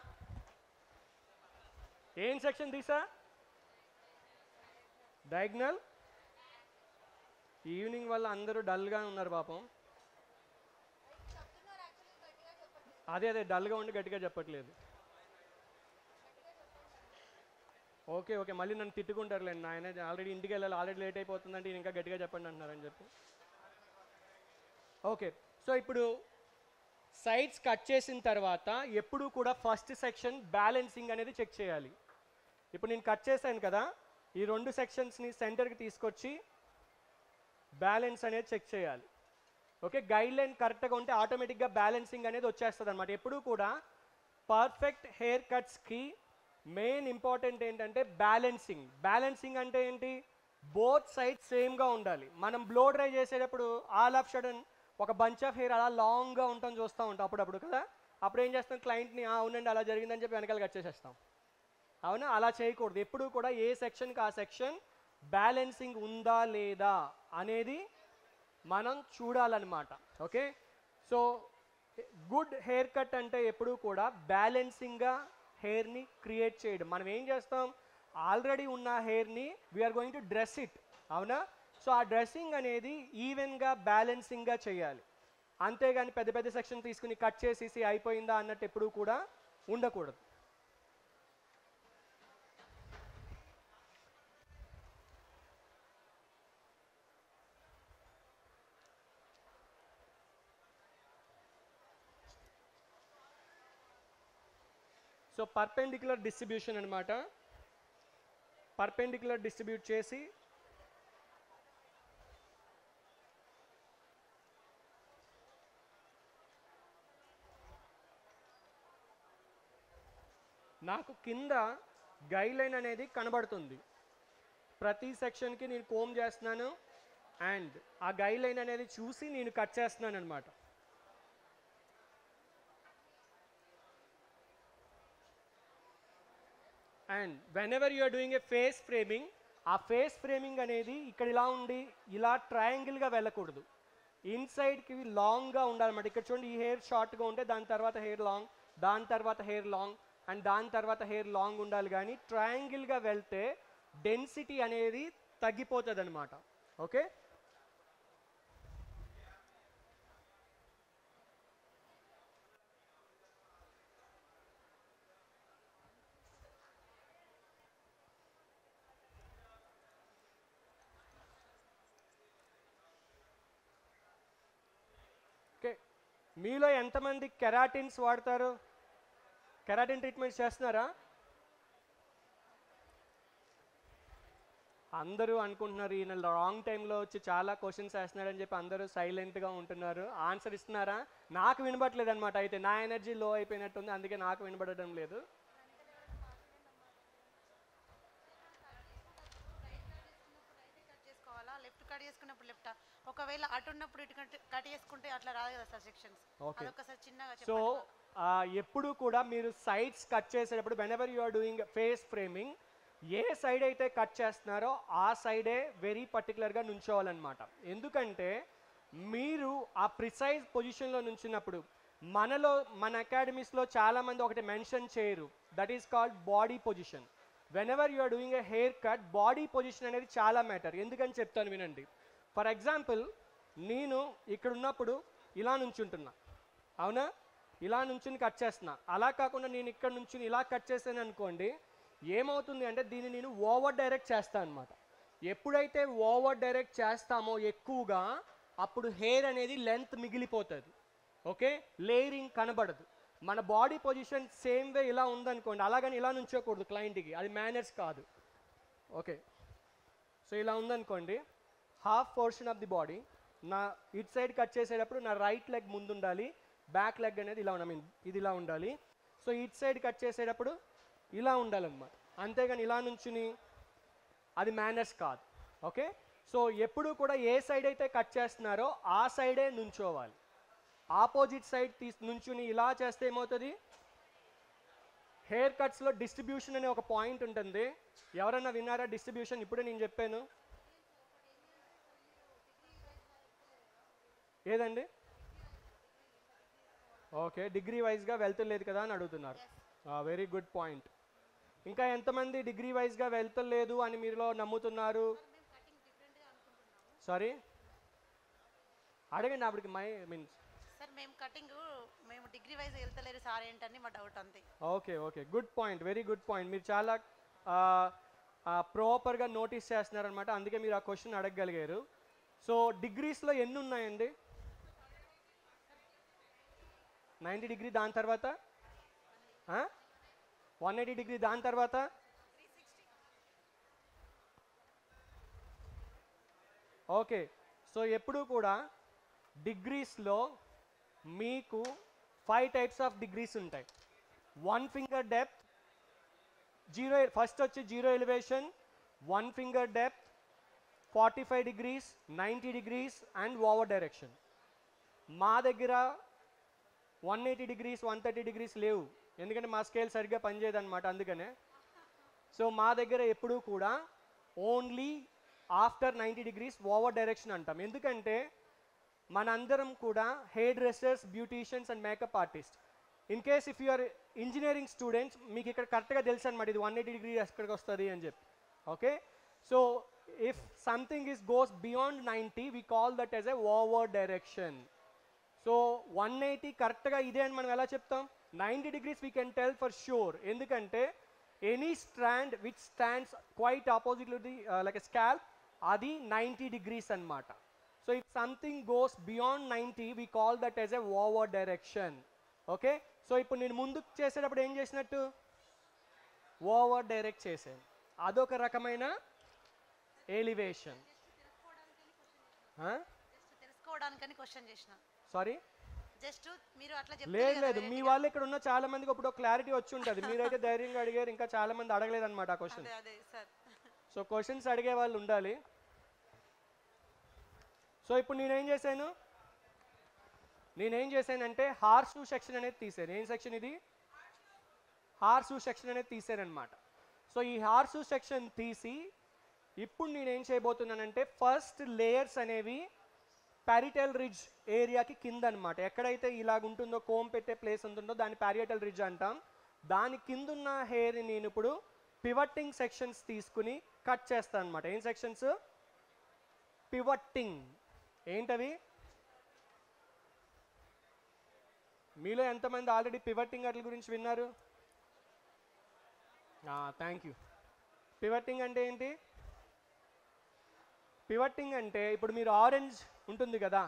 ఏం సెక్షన్ తీసా? డయాగ్నల్. ఈవినింగ్ వల్ల అందరూ డల్గా ఉన్నారు పాపం. అదే డల్గా ఉండి గట్టిగా చెప్పట్లేదు. ఓకే ఓకే, మళ్ళీ నన్ను తిట్టుకుంటారులేండి, ఆయన ఆల్రెడీ ఇంటికి వెళ్ళాలి, ఆల్రెడీ లేట్ అయిపోతుందంటే ఈయన ఇంకా గట్టిగా చెప్పండి అంటున్నారని చెప్పి. ఓకే, సో ఇప్పుడు సైడ్స్ కట్ చేసిన తర్వాత ఎప్పుడు కూడా ఫస్ట్ సెక్షన్ బ్యాలెన్సింగ్ అనేది చెక్ చేయాలి. ఇప్పుడు నేను కట్ చేశాను కదా, ఈ 2 సెక్షన్స్ని సెంటర్కి తీసుకొచ్చి బ్యాలెన్స్ అనేది చెక్ చేయాలి. ఓకే, గైడ్ లైన్ కరెక్ట్గా ఉంటే ఆటోమేటిక్గా బ్యాలెన్సింగ్ అనేది వచ్చేస్తుంది అనమాట. ఎప్పుడు కూడా పర్ఫెక్ట్ హెయిర్ కట్స్కి మెయిన్ ఇంపార్టెంట్ ఏంటంటే బ్యాలెన్సింగ్. బ్యాలెన్సింగ్ అంటే ఏంటి? బోత్ సైడ్స్ సేమ్గా ఉండాలి. మనం బ్లో డ్రై చేసేటప్పుడు ఆల్ ఆఫ్ సడన్ ఒక బంచ్ ఆఫ్ హెయిర్ అలా లాంగ్గా ఉంటాం చూస్తూ ఉంటాం అప్పుడప్పుడు కదా, అప్పుడు ఏం చేస్తాం? క్లయింట్ని అవునండి అలా జరిగిందని చెప్పి వెనకాల కట్ చేసేస్తాం. అవునా? అలా చేయకూడదు. ఎప్పుడు కూడా ఏ సెక్షన్కి ఆ సెక్షన్ బ్యాలెన్సింగ్ ఉందా లేదా అనేది మనం చూడాలన్నమాట. Okay, so good hair cut అంటే ఎప్పుడు కూడా బ్యాలెన్సింగ్గా హెయిర్ని క్రియేట్ చేయడం. మనం ఏం చేస్తాం? ఆల్రెడీ ఉన్న హెయిర్ని we are going to dress it. అవునా? సో ఆ డ్రెస్సింగ్ అనేది ఈవెన్గా బ్యాలెన్సింగ్గా చేయాలి. అంతేగాని పెద్ద పెద్ద సెక్షన్ తీసుకుని కట్ చేసేసి అయిపోయిందా అన్నట్టు ఎప్పుడూ కూడా ఉండకూడదు. సో పర్పెండిక్యులర్ డిస్ట్రిబ్యూషన్ అనమాట. పర్పెండిక్యులర్ డిస్ట్రిబ్యూట్ చేసి నాకు కింద గైడ్ లైన్ అనేది కనబడుతుంది. ప్రతి సెక్షన్కి నేను కోమ్ చేస్తున్నాను అండ్ ఆ గైడ్ లైన్ అనేది చూసి నేను కట్ చేస్తున్నాను అనమాట. And whenever you are doing a face framing, ఆ ఫేస్ ఫ్రేమింగ్ అనేది ఇక్కడ ఇలా ఉండి ఇలా ట్రయాంగిల్గా వెళ్ళకూడదు, ఇన్సైడ్కి లాంగ్గా ఉండాలన్నమాట. ఇక్కడ చూడండి, ఈ హెయిర్ షార్ట్గా ఉంటే దాని తర్వాత హెయిర్ లాంగ్, దాని తర్వాత హెయిర్ లాంగ్ అండ్ దాని తర్వాత హెయిర్ లాంగ్ ఉండాలి. కానీ ట్రయాంగిల్గా వెళ్తే డెన్సిటీ అనేది తగ్గిపోతుంది అనమాట. Okay, okay. మీలో ఎంతమంది కెరాటిన్స్ వాడతారు? కెరాటిన్ ట్రీట్మెంట్ చేస్తున్నారా? అందరూ అనుకుంటున్నారు ఈయన రాంగ్ టైంలో వచ్చి చాలా క్వశ్చన్స్ వేస్తున్నాడని చెప్పి అందరూ సైలెంట్గా ఉంటున్నారు. ఆన్సర్ ఇస్తున్నారా? నాకు వినబడలేదు అనమాట. అయితే నా ఎనర్జీ లో అయిపోయినట్టుంది, అందుకే నాకు వినబడడం లేదు. లెఫ్ట్ కట్ చేసుకున్నప్పుడు లెఫ్ట్, ఒకవేళ అటు ఉన్నప్పుడు ఇటు కట్ చేసుకుంటే అట్లా రాదు కదా సార్ సెక్షన్స్. ఓకే, అదొకసారి చిన్నగా సో చెప్పండి. ఎప్పుడు కూడా మీరు సైడ్స్ కట్ చేసేటప్పుడు whenever you are doing face framing, ఏ సైడ్ అయితే కట్ చేస్తున్నారో ఆ సైడే వెరీ పర్టికులర్గా నుంచోవాలన్నమాట. ఎందుకంటే మీరు ఆ ప్రిసైజ్ పొజిషన్లో నుంచినప్పుడు మన అకాడమీస్లో చాలామంది ఒకటి మెన్షన్ చేయరు, that is called body position. Whenever you are doing a hair cut, body position అనేది చాలా మ్యాటర్. ఎందుకని చెప్తాను వినండి. ఫర్ ఎగ్జాంపుల్, నేను ఇక్కడ ఉన్నప్పుడు ఇలా నుంచుంటున్నా, అవునా? ఇలా నుంచుని కట్ చేస్తున్నా. అలా కాకుండా నేను ఇక్కడ నుంచుని ఇలా కట్ చేసాను అనుకోండి, ఏమవుతుంది అంటే దీన్ని నేను ఓవర్ డైరెక్ట్ చేస్తాను అనమాట. ఎప్పుడైతే ఓవర్ డైరెక్ట్ చేస్తామో ఎక్కువగా, అప్పుడు హెయిర్ అనేది లెంత్ మిగిలిపోతుంది. ఓకే, లేయరింగ్ కనబడదు. మన బాడీ పొజిషన్ సేమ్ వే ఇలా ఉందనుకోండి, అలాగని ఇలా నుంచోకూడదు క్లయింట్కి, అది మేనర్స్ కాదు. ఓకే, సో ఇలా ఉందనుకోండి, half portion of the body నా ఇట్ సైడ్ కట్ చేసేటప్పుడు నా రైట్ లెగ్ ముందు ఉండాలి, బ్యాక్ లెగ్ అనేది ఇలా ఇది ఇలా ఉండాలి. సో ఇట్ సైడ్ కట్ చేసేటప్పుడు ఇలా ఉండాలన్నమాట, అంతేగాని ఇలా నుంచుని అది మేనర్స్ కాదు. ఓకే, సో ఎప్పుడు కూడా ఏ సైడ్ అయితే కట్ చేస్తున్నారో ఆ సైడే నుంచోవాలి. ఆపోజిట్ సైడ్ నుంచుని ఇలా చేస్తే ఏమవుతుంది, హెయిర్ కట్స్లో డిస్ట్రిబ్యూషన్ అనే ఒక పాయింట్ ఉంటుంది. ఎవరన్నా విన్నారా డిస్ట్రిబ్యూషన్? ఇప్పుడే నేను చెప్పాను. ఏదండి? ఓకే, డిగ్రీ వైజ్గా వెళ్తలేదు కదా అని అడుగుతున్నారు. Very good point. ఇంకా ఎంతమంది డిగ్రీ వైజ్గా వెళ్తలేదు అని మీరులో నమ్ముతున్నారు? సారీ, అడగండి. అప్పటికి మీన్స్ సార్ మేము డిగ్రీ వైజ్ వెళ్తలేరు సార్ ఏంటని మా డౌట్ అంతే. Okay okay, good point, very good point. మీరు చాలా ప్రాపర్గా నోటీస్ చేస్తున్నారనమాట, అందుకే మీరు ఆ క్వశ్చన్ అడగగలిగారు. సో డిగ్రీస్లో ఎన్ని ఉన్నాయండి? 90 డిగ్రీ, దాని తర్వాత 180 డిగ్రీ, దాని తర్వాత ఓకే. సో ఎప్పుడు కూడా డిగ్రీస్లో మీకు 5 టైప్స్ ఆఫ్ డిగ్రీస్ ఉంటాయి. 1 ఫింగర్ డెప్త్, ఫస్ట్ వచ్చి 0 elevation, 1 finger depth, 45 degrees, 90 degrees and over direction. మా దగ్గర 180 డిగ్రీస్ 130 డిగ్రీస్ లేవు, ఎందుకంటే మా స్కేల్ సరిగ్గా పనిచేయదన్నమాట, అందుకనే. సో మా దగ్గర ఎప్పుడూ కూడా only after 90 degrees over direction అంటాం. ఎందుకంటే మనందరం కూడా hair dressers, beauticians and makeup artist. In case if you are engineering students, మీకు ఇక్కడ కరెక్ట్గా తెలుసు అనమాట ఇది 180 డిగ్రీ ఎక్కడికి వస్తుంది అని చెప్పి. Okay, so if something is goes beyond 90 we call that as a over direction. So 180 కరెక్ట్గా ఇదే అని మనం ఎలా చెప్తాం? 90 degrees we can tell for sure, ఎందుకంటే any strand which stands quite opposite the like a scalp, అది 90 degrees అనమాట. So if something goes beyond 90 we call that as a over direction. Okay, so ఇప్పుడు నేను ముందుకు చేసేటప్పుడు ఏం చేసినట్టు? Over direct చేశాను, అదొక రకమైన ఎలివేషన్. తెలుసుకోవడానికని క్వశ్చన్ చేసిన. సారీ, జస్ట్ మీరు అట్లా లేదు లేదు, మీ వాళ్ళు ఇక్కడ ఉన్న చాలా మందికి ఇప్పుడు క్లారిటీ వచ్చి ఉంటుంది, మీరైతే ధైర్యంగా అడిగారు, ఇంకా చాలా మంది అడగలేదు అనమాట ఆ క్వశ్చన్. సో క్వశ్చన్స్ అడిగే వాళ్ళు ఉండాలి. సో ఇప్పుడు నేనేం చేశానంటే హార్స్ టు సెక్షన్ అనేది తీసాను. ఏం సెక్షన్ ఇది? హార్స్ టు సెక్షన్ అనేది తీసాను అనమాట. సో ఈ హార్స్ టు సెక్షన్ తీసి ఇప్పుడు నేనేం చేయబోతున్నానంటే ఫస్ట్ లేయర్స్ అనేవి పారిటల్ రిడ్జ్ ఏరియాకి కింద అనమాట, ఎక్కడైతే ఇలాగ ఉంటుందో కోమ్ పెట్టే ప్లేస్ ఉంటుందో దాన్ని పారిటల్ రిడ్జ్ అంటాం. దాని కిందున్న హెయిర్ని నేను ఇప్పుడు పివట్టింగ్ సెక్షన్స్ తీసుకుని కట్ చేస్తాను అనమాట. ఏం సెక్షన్స్? పివట్టింగ్. ఏంటవి? మీలో ఎంతమంది ఆల్రెడీ పివట్టింగ్ వాటి గురించి విన్నారు? Thank you. పివట్టింగ్ అంటే ఏంటి? పివట్టింగ్ అంటే ఇప్పుడు మీరు ఆరెంజ్ ఉంటుంది కదా,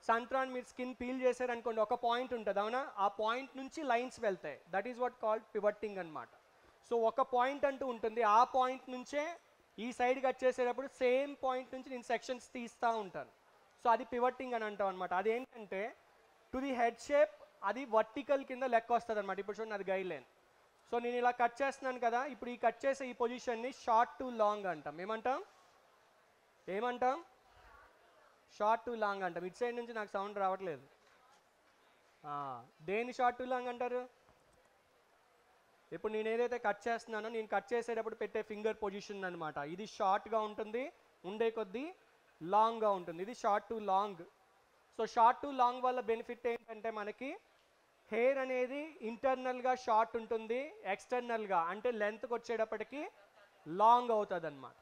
సంత్రాన్ని మీరు స్కిన్ పీల్ చేశారనుకోండి, ఒక పాయింట్ ఉంటుంది, అవునా? ఆ పాయింట్ నుంచి లైన్స్ వెళ్తాయి, దట్ ఈస్ వాట్ కాల్డ్ పివట్టింగ్ అనమాట. సో ఒక పాయింట్ అంటూ ఉంటుంది, ఆ పాయింట్ నుంచే ఈ సైడ్ కట్ చేసేటప్పుడు సేమ్ పాయింట్ నుంచి నేను సెక్షన్స్ తీస్తూ ఉంటాను. సో అది పివట్టింగ్ అని అంటాం అనమాట. అదేంటంటే టు ది హెడ్ షేప్ అది వర్టికల్ కింద లెక్క వస్తుంది అనమాట. ఇప్పుడు చూడండి, అది గైడ్ లైన్. సో నేను ఇలా కట్ చేస్తున్నాను కదా, ఇప్పుడు ఈ కట్ చేసే ఈ పొజిషన్ని షార్ట్ టు లాంగ్ అంటాం. ఏమంటాం? షార్ట్ టు లాంగ్ అంటాం. ఇటు సైడ్ నుంచి నాకు సౌండ్ రావట్లేదు. దేని షార్ట్ టు లాంగ్ అంటారు? ఇప్పుడు నేను ఏదైతే కట్ చేస్తున్నానో నేను కట్ చేసేటప్పుడు పెట్టే ఫింగర్ పొజిషన్ అనమాట. ఇది షార్ట్గా ఉంటుంది, ఉండే కొద్దీ లాంగ్గా ఉంటుంది. ఇది short to long. So short to long వల్ల బెనిఫిట్ ఏంటంటే మనకి హెయిర్ అనేది ఇంటర్నల్గా షార్ట్ ఉంటుంది, ఎక్స్టర్నల్గా అంటే లెంత్కి వచ్చేటప్పటికి లాంగ్ అవుతుంది అన్నమాట.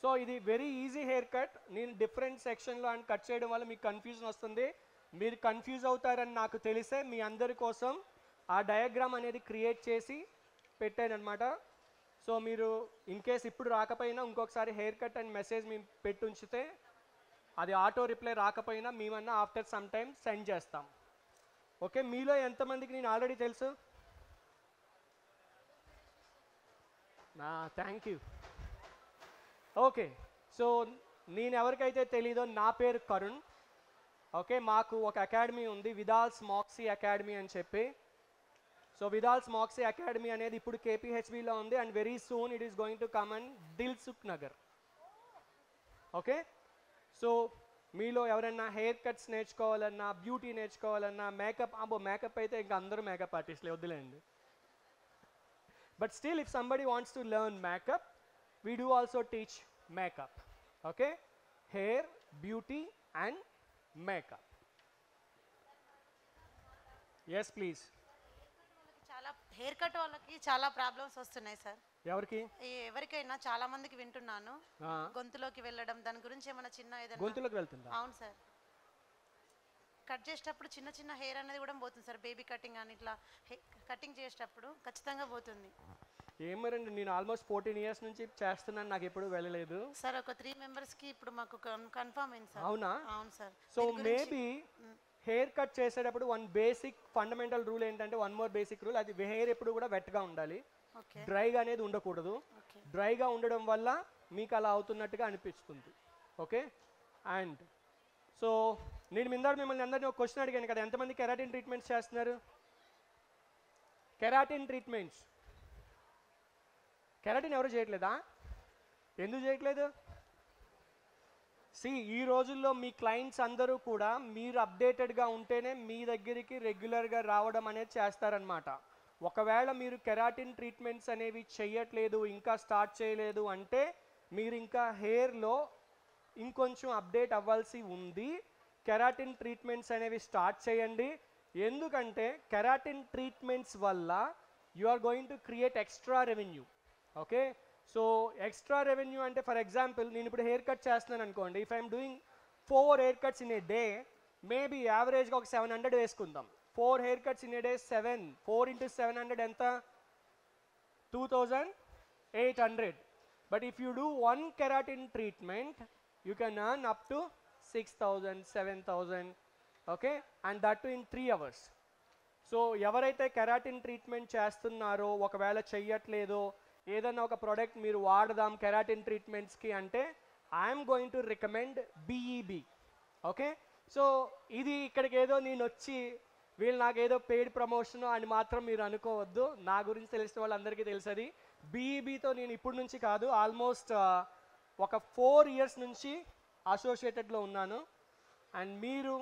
సో ఇది వెరీ ఈజీ హెయిర్ కట్. నేను డిఫరెంట్ సెక్షన్లో అండ్ కట్ చేయడం వల్ల మీకు కన్ఫ్యూజన్ వస్తుంది. మీరు కన్ఫ్యూజ్ అవుతారని నాకు తెలిసే మీ అందరి కోసం ఆ డయాగ్రామ్ అనేది క్రియేట్ చేసి పెట్టాను అనమాట. సో మీరు ఇన్ కేస్ ఇప్పుడు రాకపోయినా ఇంకొకసారి హెయిర్ కట్ అండ్ మెసేజ్ మేము పెట్టి ఉంచితే అది ఆటో రిప్లై రాకపోయినా మేమన్నా ఆఫ్టర్ సమ్ టైమ్ సెండ్ చేస్తాం. ఓకే, మీలో ఎంతమందికి నేను ఆల్రెడీ తెలుసు? Thank you. ఓకే, సో నేను ఎవరికైతే తెలీదో నా పేరు కరుణ్. ఓకే, మాకు ఒక అకాడమీ ఉంది, విదాల్స్ మాక్సీ అకాడమీ అని చెప్పి. సో విదాల్స్ మాక్సీ అకాడమీ అనేది ఇప్పుడు కేపీహెచ్బిలో ఉంది and very soon it is going to come and Dilsukh Nagar. Okay, so మీలో ఎవరైనా హెయిర్ కట్స్ నేర్చుకోవాలన్నా, బ్యూటీ నేర్చుకోవాలన్నా, మేకప్ అయితే ఇంకా అందరూ మేకప్ ఆర్టిస్ట్లే, వద్దులేండి. But still if somebody wants to learn makeup, we do also teach makeup. Okay, hair, beauty and makeup. Yes please. చాలా hair cut వాళ్ళకి చాలా problems వస్తున్నాయి సార్. ఎవరికి? ఎవరికైనా చాలా మందికి వింటున్నాను, గొంతులోకి వెళ్ళడం, దాని గురించి ఏమైనా చిన్న ఏదైనా. గొంతులోకి వెళ్తుందా? అవును సార్, కట్ చేసేటప్పుడు చిన్న చిన్న హెయిర్ అనేది కూడా పోతుంది సార్. బేబీ కటింగ్ అని ఇట్లా కటింగ్ చేసేటప్పుడు ఖచ్చితంగా పోతుంది. ఏమరండి, నేను ఆల్మోస్ట్ 14 years నుంచి చేస్తున్నాను, నాకు ఎప్పుడు వెళ్ళలేదు సార్. ఒక 3 members-కి ఇప్పుడు మాకు కన్ఫర్మ్ అయింది సార్. అవునా? అవును sir. So maybe hair cut చేసేటప్పుడు వన్ బేసిక్ ఫండమెంటల్ రూల్ ఏంటంటే, వన్ మోర్ బేసిక్ రూల్, అది హెయిర్ ఎప్పుడు కూడా వెట్గా ఉండాలి, డ్రైగా అనేది ఉండకూడదు. డ్రైగా ఉండడం వల్ల మీకు అలా అవుతున్నట్టుగా అనిపిస్తుంది. ఓకే, అండ్ సో నేను మిమ్మల్ని అందరినీ ఒక క్వశ్చన్ అడిగాను కదా, ఎంతమంది కెరాటిన్ ట్రీట్మెంట్స్ చేస్తున్నారు? కెరాటిన్ ట్రీట్మెంట్స్ కెరాటిన్ ఎవరు చేయట్లేదా? ఎందుకు చేయట్లేదు? ఈ రోజుల్లో మీ క్లయింట్స్ అందరూ కూడా మీరు అప్డేటెడ్గా ఉంటేనే మీ దగ్గరికి రెగ్యులర్గా రావడం అనేది చేస్తారనమాట. ఒకవేళ మీరు కెరాటిన్ ట్రీట్మెంట్స్ అనేవి చేయట్లేదు, ఇంకా స్టార్ట్ చేయలేదు అంటే మీరు ఇంకా హెయిర్లో ఇంకొంచెం అప్డేట్ అవ్వాల్సి ఉంది. కెరాటిన్ ట్రీట్మెంట్స్ అనేవి స్టార్ట్ చేయండి. ఎందుకంటే కెరాటిన్ ట్రీట్మెంట్స్ వల్ల you are going to create extra revenue. Okay, so extra revenue అంటే ఫర్ ఎగ్జాంపుల్ నేను ఇప్పుడు హెయిర్ కట్ చేస్తున్నాను అనుకోండి. If I'm doing 4 hair cuts in a day, maybe యావరేజ్గా ఒక 700 వేసుకుందాం. 4 hair cuts in a day, 4 into 700 ఎంత? 2800. But if you do 1 keratin treatment, you can earn up to 6000, 7000. Okay, and that in 3 hours. So ఎవరైతే keratin treatment చేస్తున్నారో, ఒకవేళ చెయ్యట్లేదో, ఏదైనా ఒక product మీరు వాడదాం కెరాటిన్ ట్రీట్మెంట్స్కి అంటే I'm going to recommend BEB. Okay, so ఇది ఇక్కడికి ఏదో నేను వచ్చి వీళ్ళు నాకేదో పెయిడ్ ప్రమోషన్ అని మాత్రం మీరు అనుకోవద్దు. నా గురించి తెలిసిన వాళ్ళందరికీ తెలుసది. బీఈబీతో నేను ఇప్పటి నుంచి కాదు, ఆల్మోస్ట్ ఒక 4 years నుంచి అసోసియేటెడ్లో ఉన్నాను. అండ్ మీరు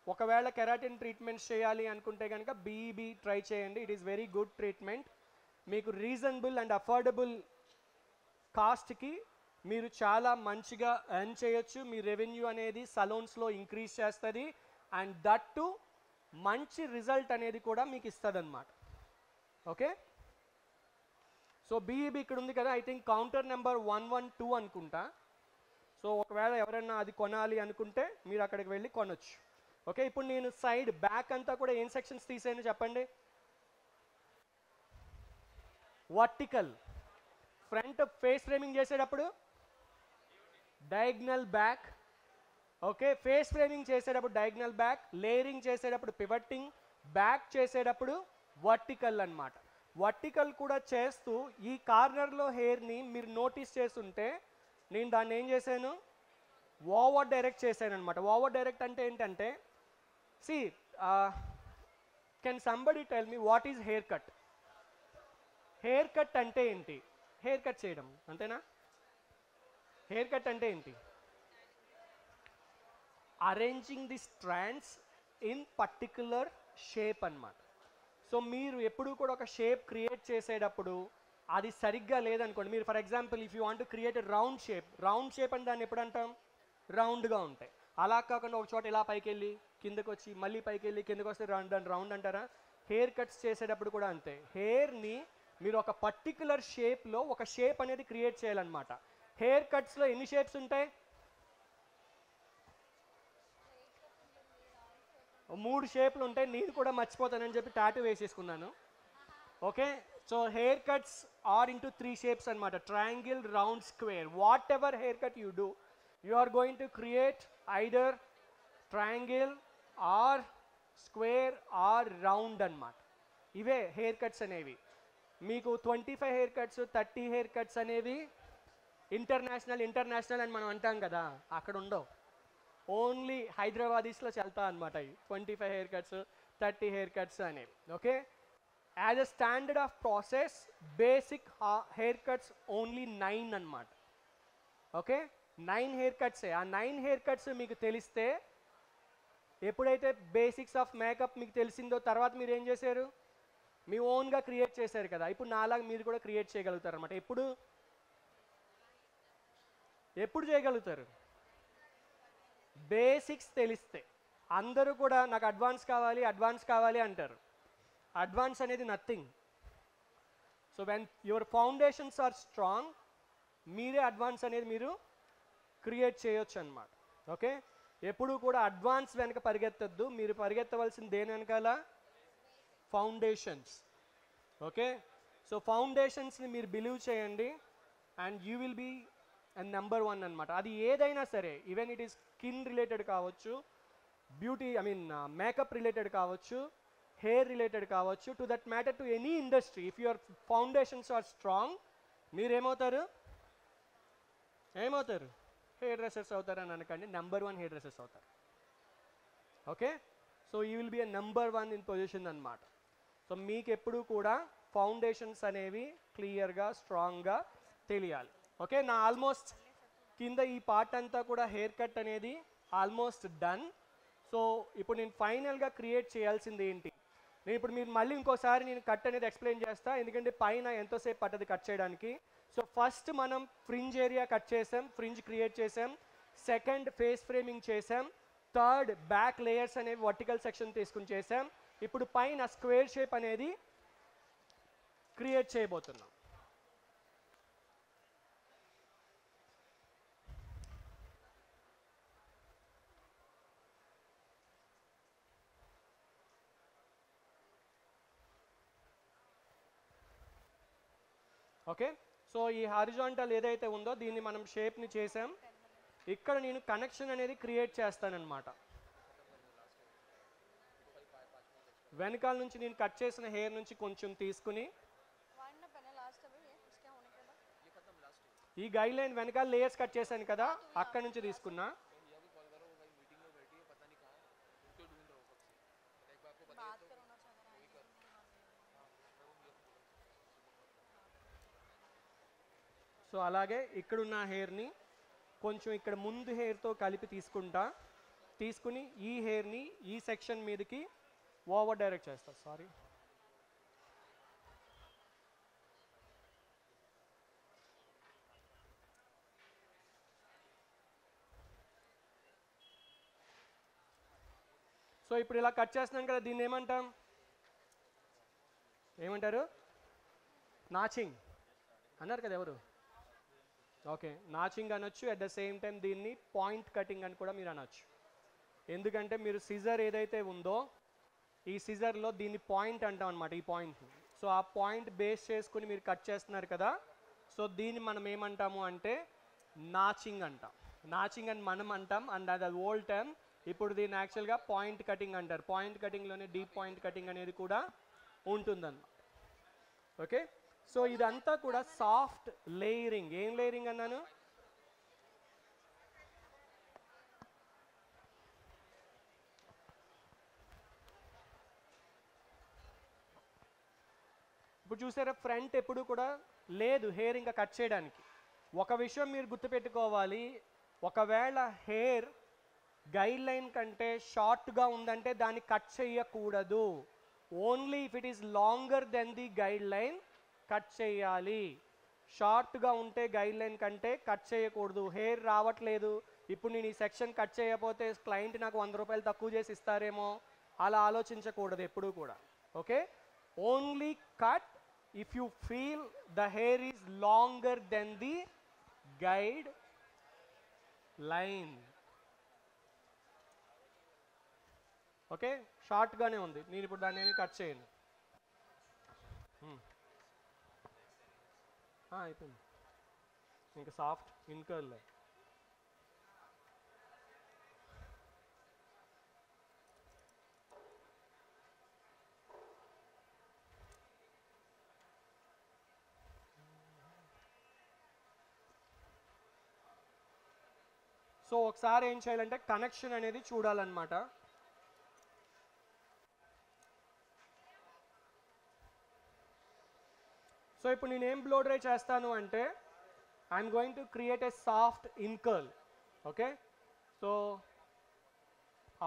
ఒకవేళ కెరాటిన్ ట్రీట్మెంట్స్ చేయాలి అనుకుంటే కనుక బీఈబీ ట్రై చేయండి. It is very good treatment. మీకు రీజనబుల్ అండ్ అఫోర్డబుల్ కాస్ట్కి మీరు చాలా మంచిగా ఎర్న్ చేయొచ్చు. మీ రెవెన్యూ అనేది సలూన్స్లో ఇంక్రీజ్ చేస్తుంది అండ్ దట్ టు మంచి రిజల్ట్ అనేది కూడా మీకు ఇస్తుంది అన్నమాట. ఓకే, సో బీఈబీ ఇక్కడ ఉంది కదా, ఐ థింక్ కౌంటర్ నెంబర్ 112 అనుకుంటా. సో ఒకవేళ ఎవరైనా అది కొనాలి అనుకుంటే మీరు అక్కడికి వెళ్ళి కొనొచ్చు. ఓకే, ఇప్పుడు నేను సైడ్ బ్యాక్ అంతా కూడా ఏం సెక్షన్స్ తీసాను చెప్పండి? వర్టికల్ ఫ్రంట్ ఫేస్ ఫ్రేమింగ్ చేసేటప్పుడు diagonal back. Okay, face framing చేసేటప్పుడు డయాగ్నల్ బ్యాక్, లేయరింగ్ చేసేటప్పుడు పివట్టింగ్, బ్యాక్ చేసేటప్పుడు వర్టికల్ అన్నమాట. వర్టికల్ కూడా చేస్తూ ఈ కార్నర్లో హెయిర్ని మీరు నోటీస్ చేస్తుంటే నేను దాన్ని ఏం చేశాను, ఓవర్ డైరెక్ట్ చేశాను అనమాట. ఓవర్ డైరెక్ట్ అంటే ఏంటంటే can somebody tell me what is hair cut? Hair cut అంటే ఏంటి? హెయిర్ కట్ చేయడం అంతేనా? హెయిర్ కట్ అంటే ఏంటి? Arranging the strands in particular shape అన్నమాట. సో మీరు ఎప్పుడు కూడా ఒక షేప్ క్రియేట్ చేసేటప్పుడు అది సరిగ్గా లేదనుకోండి, మీరు for example if you want to create round shape అని దాన్ని ఎప్పుడు అంటాం? రౌండ్గా ఉంటాయి. అలా కాకుండా ఒక చోట ఇలా పైకి వెళ్ళి కిందకు వచ్చి మళ్ళీ పైకి వెళ్ళి కిందకు వస్తే దాన్ని రౌండ్ అంటారా? హెయిర్ కట్స్ చేసేటప్పుడు కూడా అంతే. హెయిర్ని మీరు ఒక పర్టిక్యులర్ షేప్లో ఒక షేప్ అనేది క్రియేట్ చేయాలన్నమాట. హెయిర్ కట్స్లో ఎన్ని షేప్స్ ఉంటాయి? 3 షేప్లు ఉంటాయి. నేను కూడా మర్చిపోతానని చెప్పి టాటూ వేసేసుకున్నాను. Okay, so hair cuts are into 3 shapes అనమాట. Triangle, round, square. Whatever hair cut you do, you are going to create either triangle or square or round అన్నమాట. ఇవే హెయిర్ కట్స్ అనేవి. మీకు 25 హెయిర్ కట్స్, 30 హెయిర్ కట్స్ అనేవి international అని మనం అంటాం కదా, అక్కడ ఉండవు. ఓన్లీ హైదరాబాదీస్లో చల్తా అనమాట ఇవి 25 హెయిర్ కట్స్, 30 హెయిర్ కట్స్ అనేవి. Okay, as a standard of process basic hair cuts only 9 అనమాట. ఓకే, 9 హెయిర్ కట్సే. ఆ 9 హెయిర్ కట్స్ మీకు తెలిస్తే, ఎప్పుడైతే బేసిక్స్ ఆఫ్ మేకప్ మీకు తెలిసిందో తర్వాత మీరు ఏం చేశారు? మీ ఓన్గా క్రియేట్ చేశారు కదా. ఇప్పుడు నాలాగా మీరు కూడా క్రియేట్ చేయగలుగుతారు అనమాట. ఎప్పుడు చేయగలుగుతారు? బేసిక్స్ తెలిస్తే. అందరూ కూడా నాకు అడ్వాన్స్ కావాలి అంటారు. అడ్వాన్స్ అనేది nothing. So when your foundations are strong, మీరే అడ్వాన్స్ అనేది మీరు క్రియేట్ చేయొచ్చు అనమాట. ఓకే, ఎప్పుడు కూడా అడ్వాన్స్ వెనక పరిగెత్తద్దు. మీరు పరిగెత్తవలసిన దేని వెనకాల? ఫౌండేషన్స్. ఓకే, సో ఫౌండేషన్స్ని మీరు బిలీవ్ చేయండి and you will be number 1 అనమాట. అది ఏదైనా సరే, even it is skin related కావచ్చు, మేకప్ రిలేటెడ్ కావచ్చు, హెయిర్ రిలేటెడ్ కావచ్చు, to that matter to any industry. If your foundations are strong, మీరేమవుతారు? హెయిర్ డ్రెస్సర్స్ అవుతారని అనకండి, నెంబర్ 1 హెయిర్ డ్రెస్సర్స్ అవుతారు. Okay, so you will be a number 1 in position అనమాట. సో మీకు ఎప్పుడు కూడా ఫౌండేషన్స్ అనేవి క్లియర్గా స్ట్రాంగ్గా తెలియాలి. ఓకే, నా ఆల్మోస్ట్ కింద ఈ పార్ట్ అంతా కూడా హెయిర్ కట్ అనేది ఆల్మోస్ట్ డన్. సో ఇప్పుడు నేను ఫైనల్గా క్రియేట్ చేయాల్సింది ఏంటి? ఇప్పుడు మీరు మళ్ళీ ఇంకోసారి నేను కట్ అనేది ఎక్స్ప్లెయిన్ చేస్తా, ఎందుకంటే పైన ఎంతోసేపు పట్టదు కట్ చేయడానికి. సో ఫస్ట్ మనం ఫ్రింజ్ ఏరియా కట్ చేసాం, ఫ్రింజ్ క్రియేట్ చేసాం. సెకండ్ ఫేస్ ఫ్రేమింగ్ చేసాం. థర్డ్ బ్యాక్ లేయర్స్ అనేవి వర్టికల్ సెక్షన్ తీసుకుని చేసాం. ఇప్పుడు పైన స్క్వేర్ షేప్ అనేది క్రియేట్ చేయబోతున్నాం. ఓకే, సో ఈ హారిజాంటల్ ఏదైతే ఉందో దీన్ని మనం షేప్ని చేసాం. ఇక్కడ నేను కనెక్షన్ అనేది క్రియేట్ చేస్తానన్నమాట. వెనకాల నుంచి నేను కట్ చేసిన హెయిర్ నుంచి కొంచెం తీసుకుని ఈ గైడ్ లైన్ వెనకాల లేయర్స్ కట్ చేశాను కదా, అక్కడ నుంచి తీసుకున్నా. సో అలాగే ఇక్కడున్న హెయిర్ని కొంచెం ఇక్కడ ముందు హెయిర్తో కలిపి తీసుకుని ఈ హెయిర్ని ఈ సెక్షన్ మీదకి ఓవర్ డైరెక్ట్ చేస్తా. సారీ, సో ఇప్పుడు ఇలా కట్ చేస్తున్నాం కదా, దీన్ని ఏమంటారు? నాచింగ్ అన్నారు కదా ఎవరు? ఓకే, నాచింగ్ అనొచ్చు. అట్ ద సేమ్ టైం దీన్ని పాయింట్ కటింగ్ అని కూడా మీరు అనొచ్చు. ఎందుకంటే మీరు సిజర్ ఏదైతే ఉందో ఈ సిజర్లో దీన్ని పాయింట్ అంటాం అనమాట, ఈ పాయింట్. సో ఆ పాయింట్ బేస్ చేసుకుని మీరు కట్ చేస్తున్నారు కదా, సో దీన్ని మనం ఏమంటాము అంటే నాచింగ్ అంటాం. నాచింగ్ అని మనం అంటాం, అండ్ అది ఓల్డ్ టర్మ్. ఇప్పుడు దీన్ని యాక్చువల్గా పాయింట్ కటింగ్ అంటారు. పాయింట్ కటింగ్లోనే డీప్ పాయింట్ కటింగ్ అనేది కూడా ఉంటుందన్నమాట. ఓకే, సో ఇదంతా కూడా సాఫ్ట్ లేయరింగ్. ఏం లేయరింగ్ అన్నాను? ఇప్పుడు చూసారా ఫ్రంట్ ఎప్పుడు కూడా లేదు హెయిర్ ఇంకా కట్ చేయడానికి. ఒక విషయం మీరు గుర్తుపెట్టుకోవాలి, ఒకవేళ హెయిర్ గైడ్ లైన్ కంటే షార్ట్గా ఉందంటే దాన్ని కట్ చేయకూడదు. Only if it is longer than the guide line cut చేయాలి. షార్ట్గా ఉంటే గైడ్ లైన్ కంటే కట్ చేయకూడదు. హెయిర్ రావట్లేదు, ఇప్పుడు నేను ఈ సెక్షన్ కట్ చేయకపోతే క్లయింట్ నాకు 100 రూపాయలు తక్కువ చేసి ఇస్తారేమో, అలా ఆలోచించకూడదు ఎప్పుడూ కూడా. Okay, only cut if you feel the hair is longer than the guide line. Okay, షార్ట్గానే ఉంది, నేను ఇప్పుడు దాన్ని ఏమి కట్ చేయను. అయిపోయింది, ఇంకా సాఫ్ట్ ఇన్కర్లే. సో ఒకసారి ఏం చేయాలంటే కనెక్షన్ అనేది చూడాలన్నమాట. సో ఇప్పుడు నేను ఏం బ్లో డ్రై చేస్తాను అంటే I'm going to create a soft in curl. Okay, so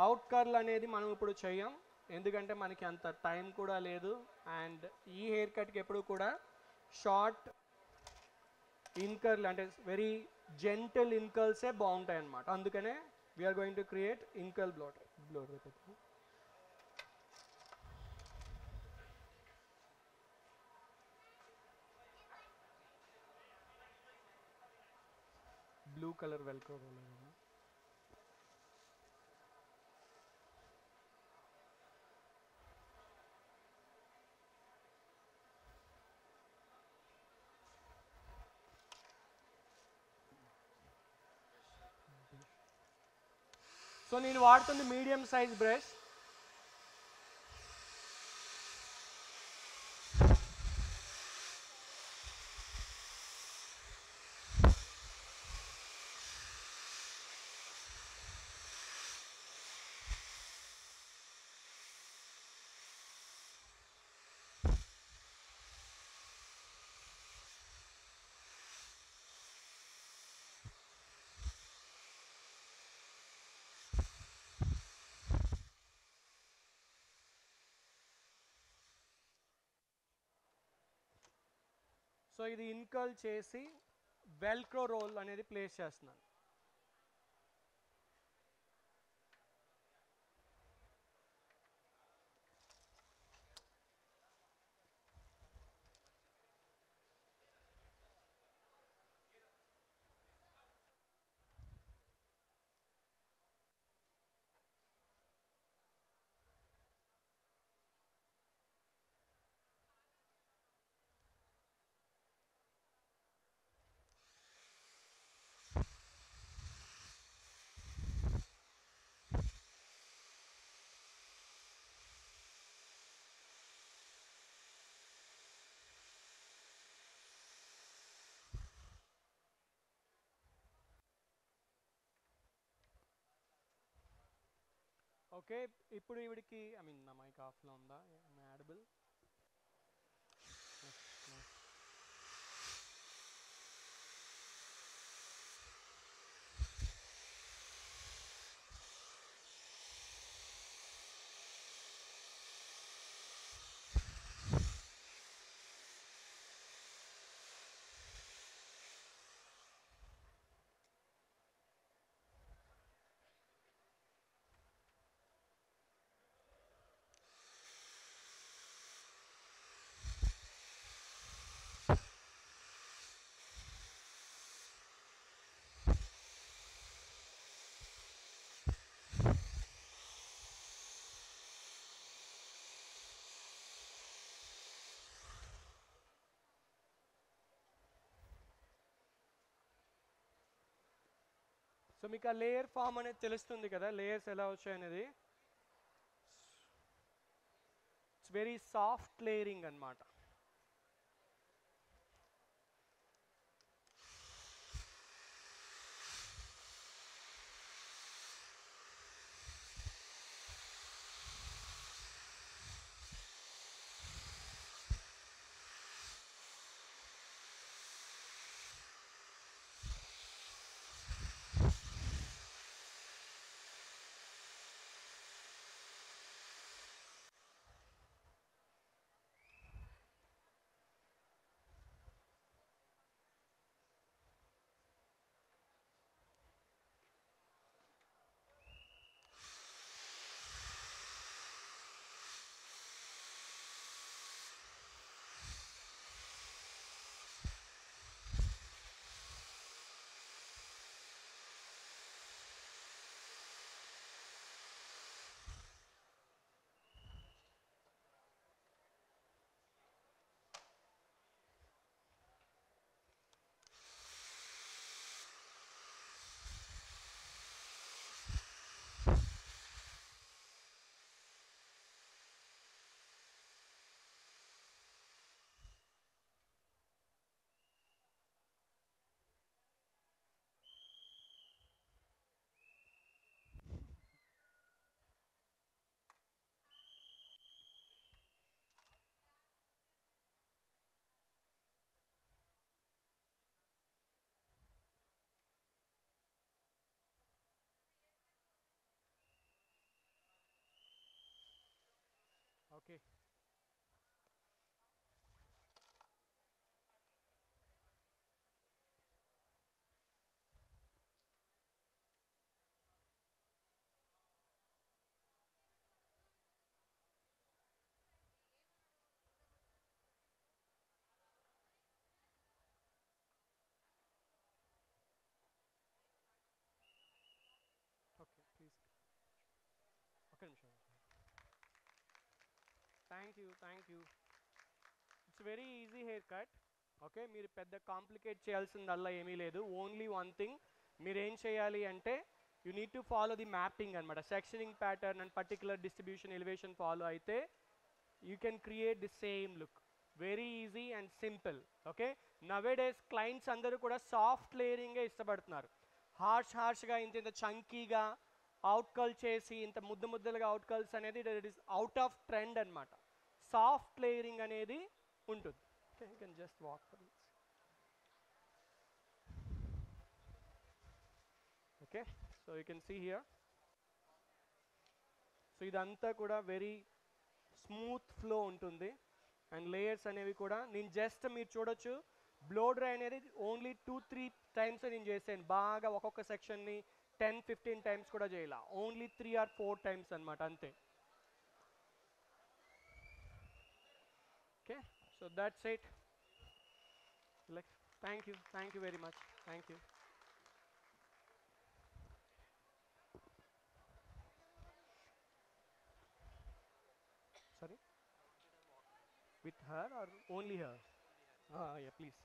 out curl అనేది మనం ఇప్పుడు చెయ్యం, ఎందుకంటే మనకి అంత టైం కూడా లేదు. అండ్ ఈ హెయిర్ కట్కి ఎప్పుడు కూడా షార్ట్ ఇన్ కర్ల్ అంటే వెరీ జెంటల్ ఇన్ కర్ల్సే బాగుంటాయి అన్నమాట. అందుకనే we are going to create in curl blow dry. Blue colour velcro बोलेगा. సో నేను వాడుతుంది మీడియం సైజ్ బ్రష్. సో ఇది ఇన్కర్ల్ చేసి వెల్క్రో రోల్ అనేది ప్లేస్ చేస్తున్నాను. ఓకే, ఇప్పుడు ఈవిడికి ఐ మీన్ నా మైక్ ఆఫ్లో ఉందా, యాడబుల్. సో మీకు ఆ లేయర్ ఫామ్ అనేది తెలుస్తుంది కదా, లేయర్స్ ఎలా వచ్చాయనేది. ఇట్స్ వెరీ సాఫ్ట్ లేయరింగ్ అన్నమాట. Okay. Okay, please. Okay, నిమిషం. Thank you. It's very easy haircut. Okay, మీరు పెద్ద కాంప్లికేట్ చేయాల్సిందల్లా ఏమీ లేదు. ఓన్లీ వన్ థింగ్ మీరు ఏం చేయాలి అంటే you need to follow the mapping అనమాట. Sectioning pattern and particular distribution elevation follow అయితే you can create the same look. Very easy and simple. Okay, nowadays clients అందరూ కూడా సాఫ్ట్ లేయరింగే ఇష్టపడుతున్నారు. హార్ష్గా ఇంత చంకీగా అవుట్కల్ చేసి ఇంత ముద్దలుగా అవుట్కల్స్ అనేది it is out of trend అనమాట. సాఫ్ట్ లేయరింగ్ అనేది ఉంటుంది. Okay, you can just walk for this. Okay, so you can see here. So ఇదంతా కూడా వెరీ స్మూత్ ఫ్లో ఉంటుంది అండ్ లేయర్స్ అనేవి కూడా నేను జస్ట్ మీరు చూడొచ్చు బ్లో డ్రై అనేది ఓన్లీ 2-3 టైమ్స్ నేను చేసాను. బాగా ఒక్కొక్క సెక్షన్ని 10-15 టైమ్స్ కూడా చేయాల. ఓన్లీ 3 or 4 టైమ్స్ అనమాట అంతే. Okay, so that's it. Thank you very much. Thank you. Sorry, with her or only her? Yeah, please.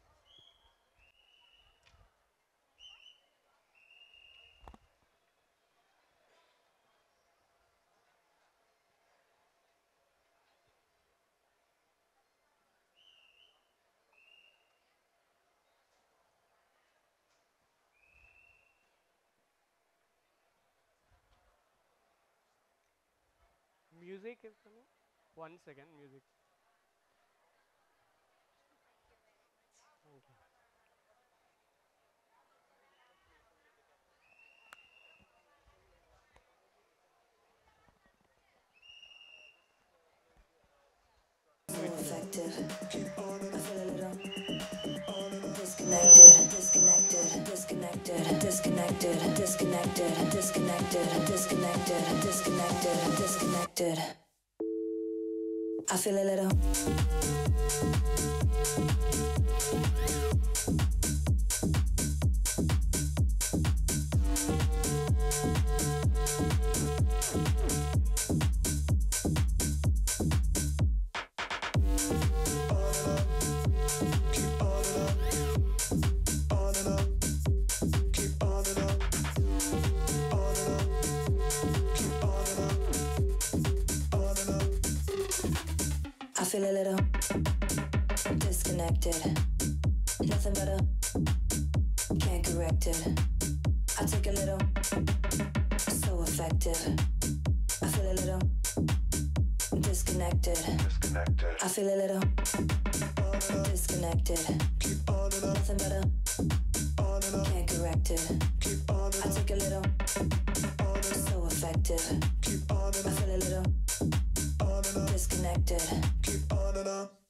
Music is coming. 1 second, music. Thank you. Effective. I feel a little disconnected. I feel a little disconnected. Nothing better, can't correct it. I take a little, so effective. I feel a little disconnected. I feel a little disconnected. Nothing better, can't correct it. I take a little, so effective. I feel a little disconnected. Keep on and up.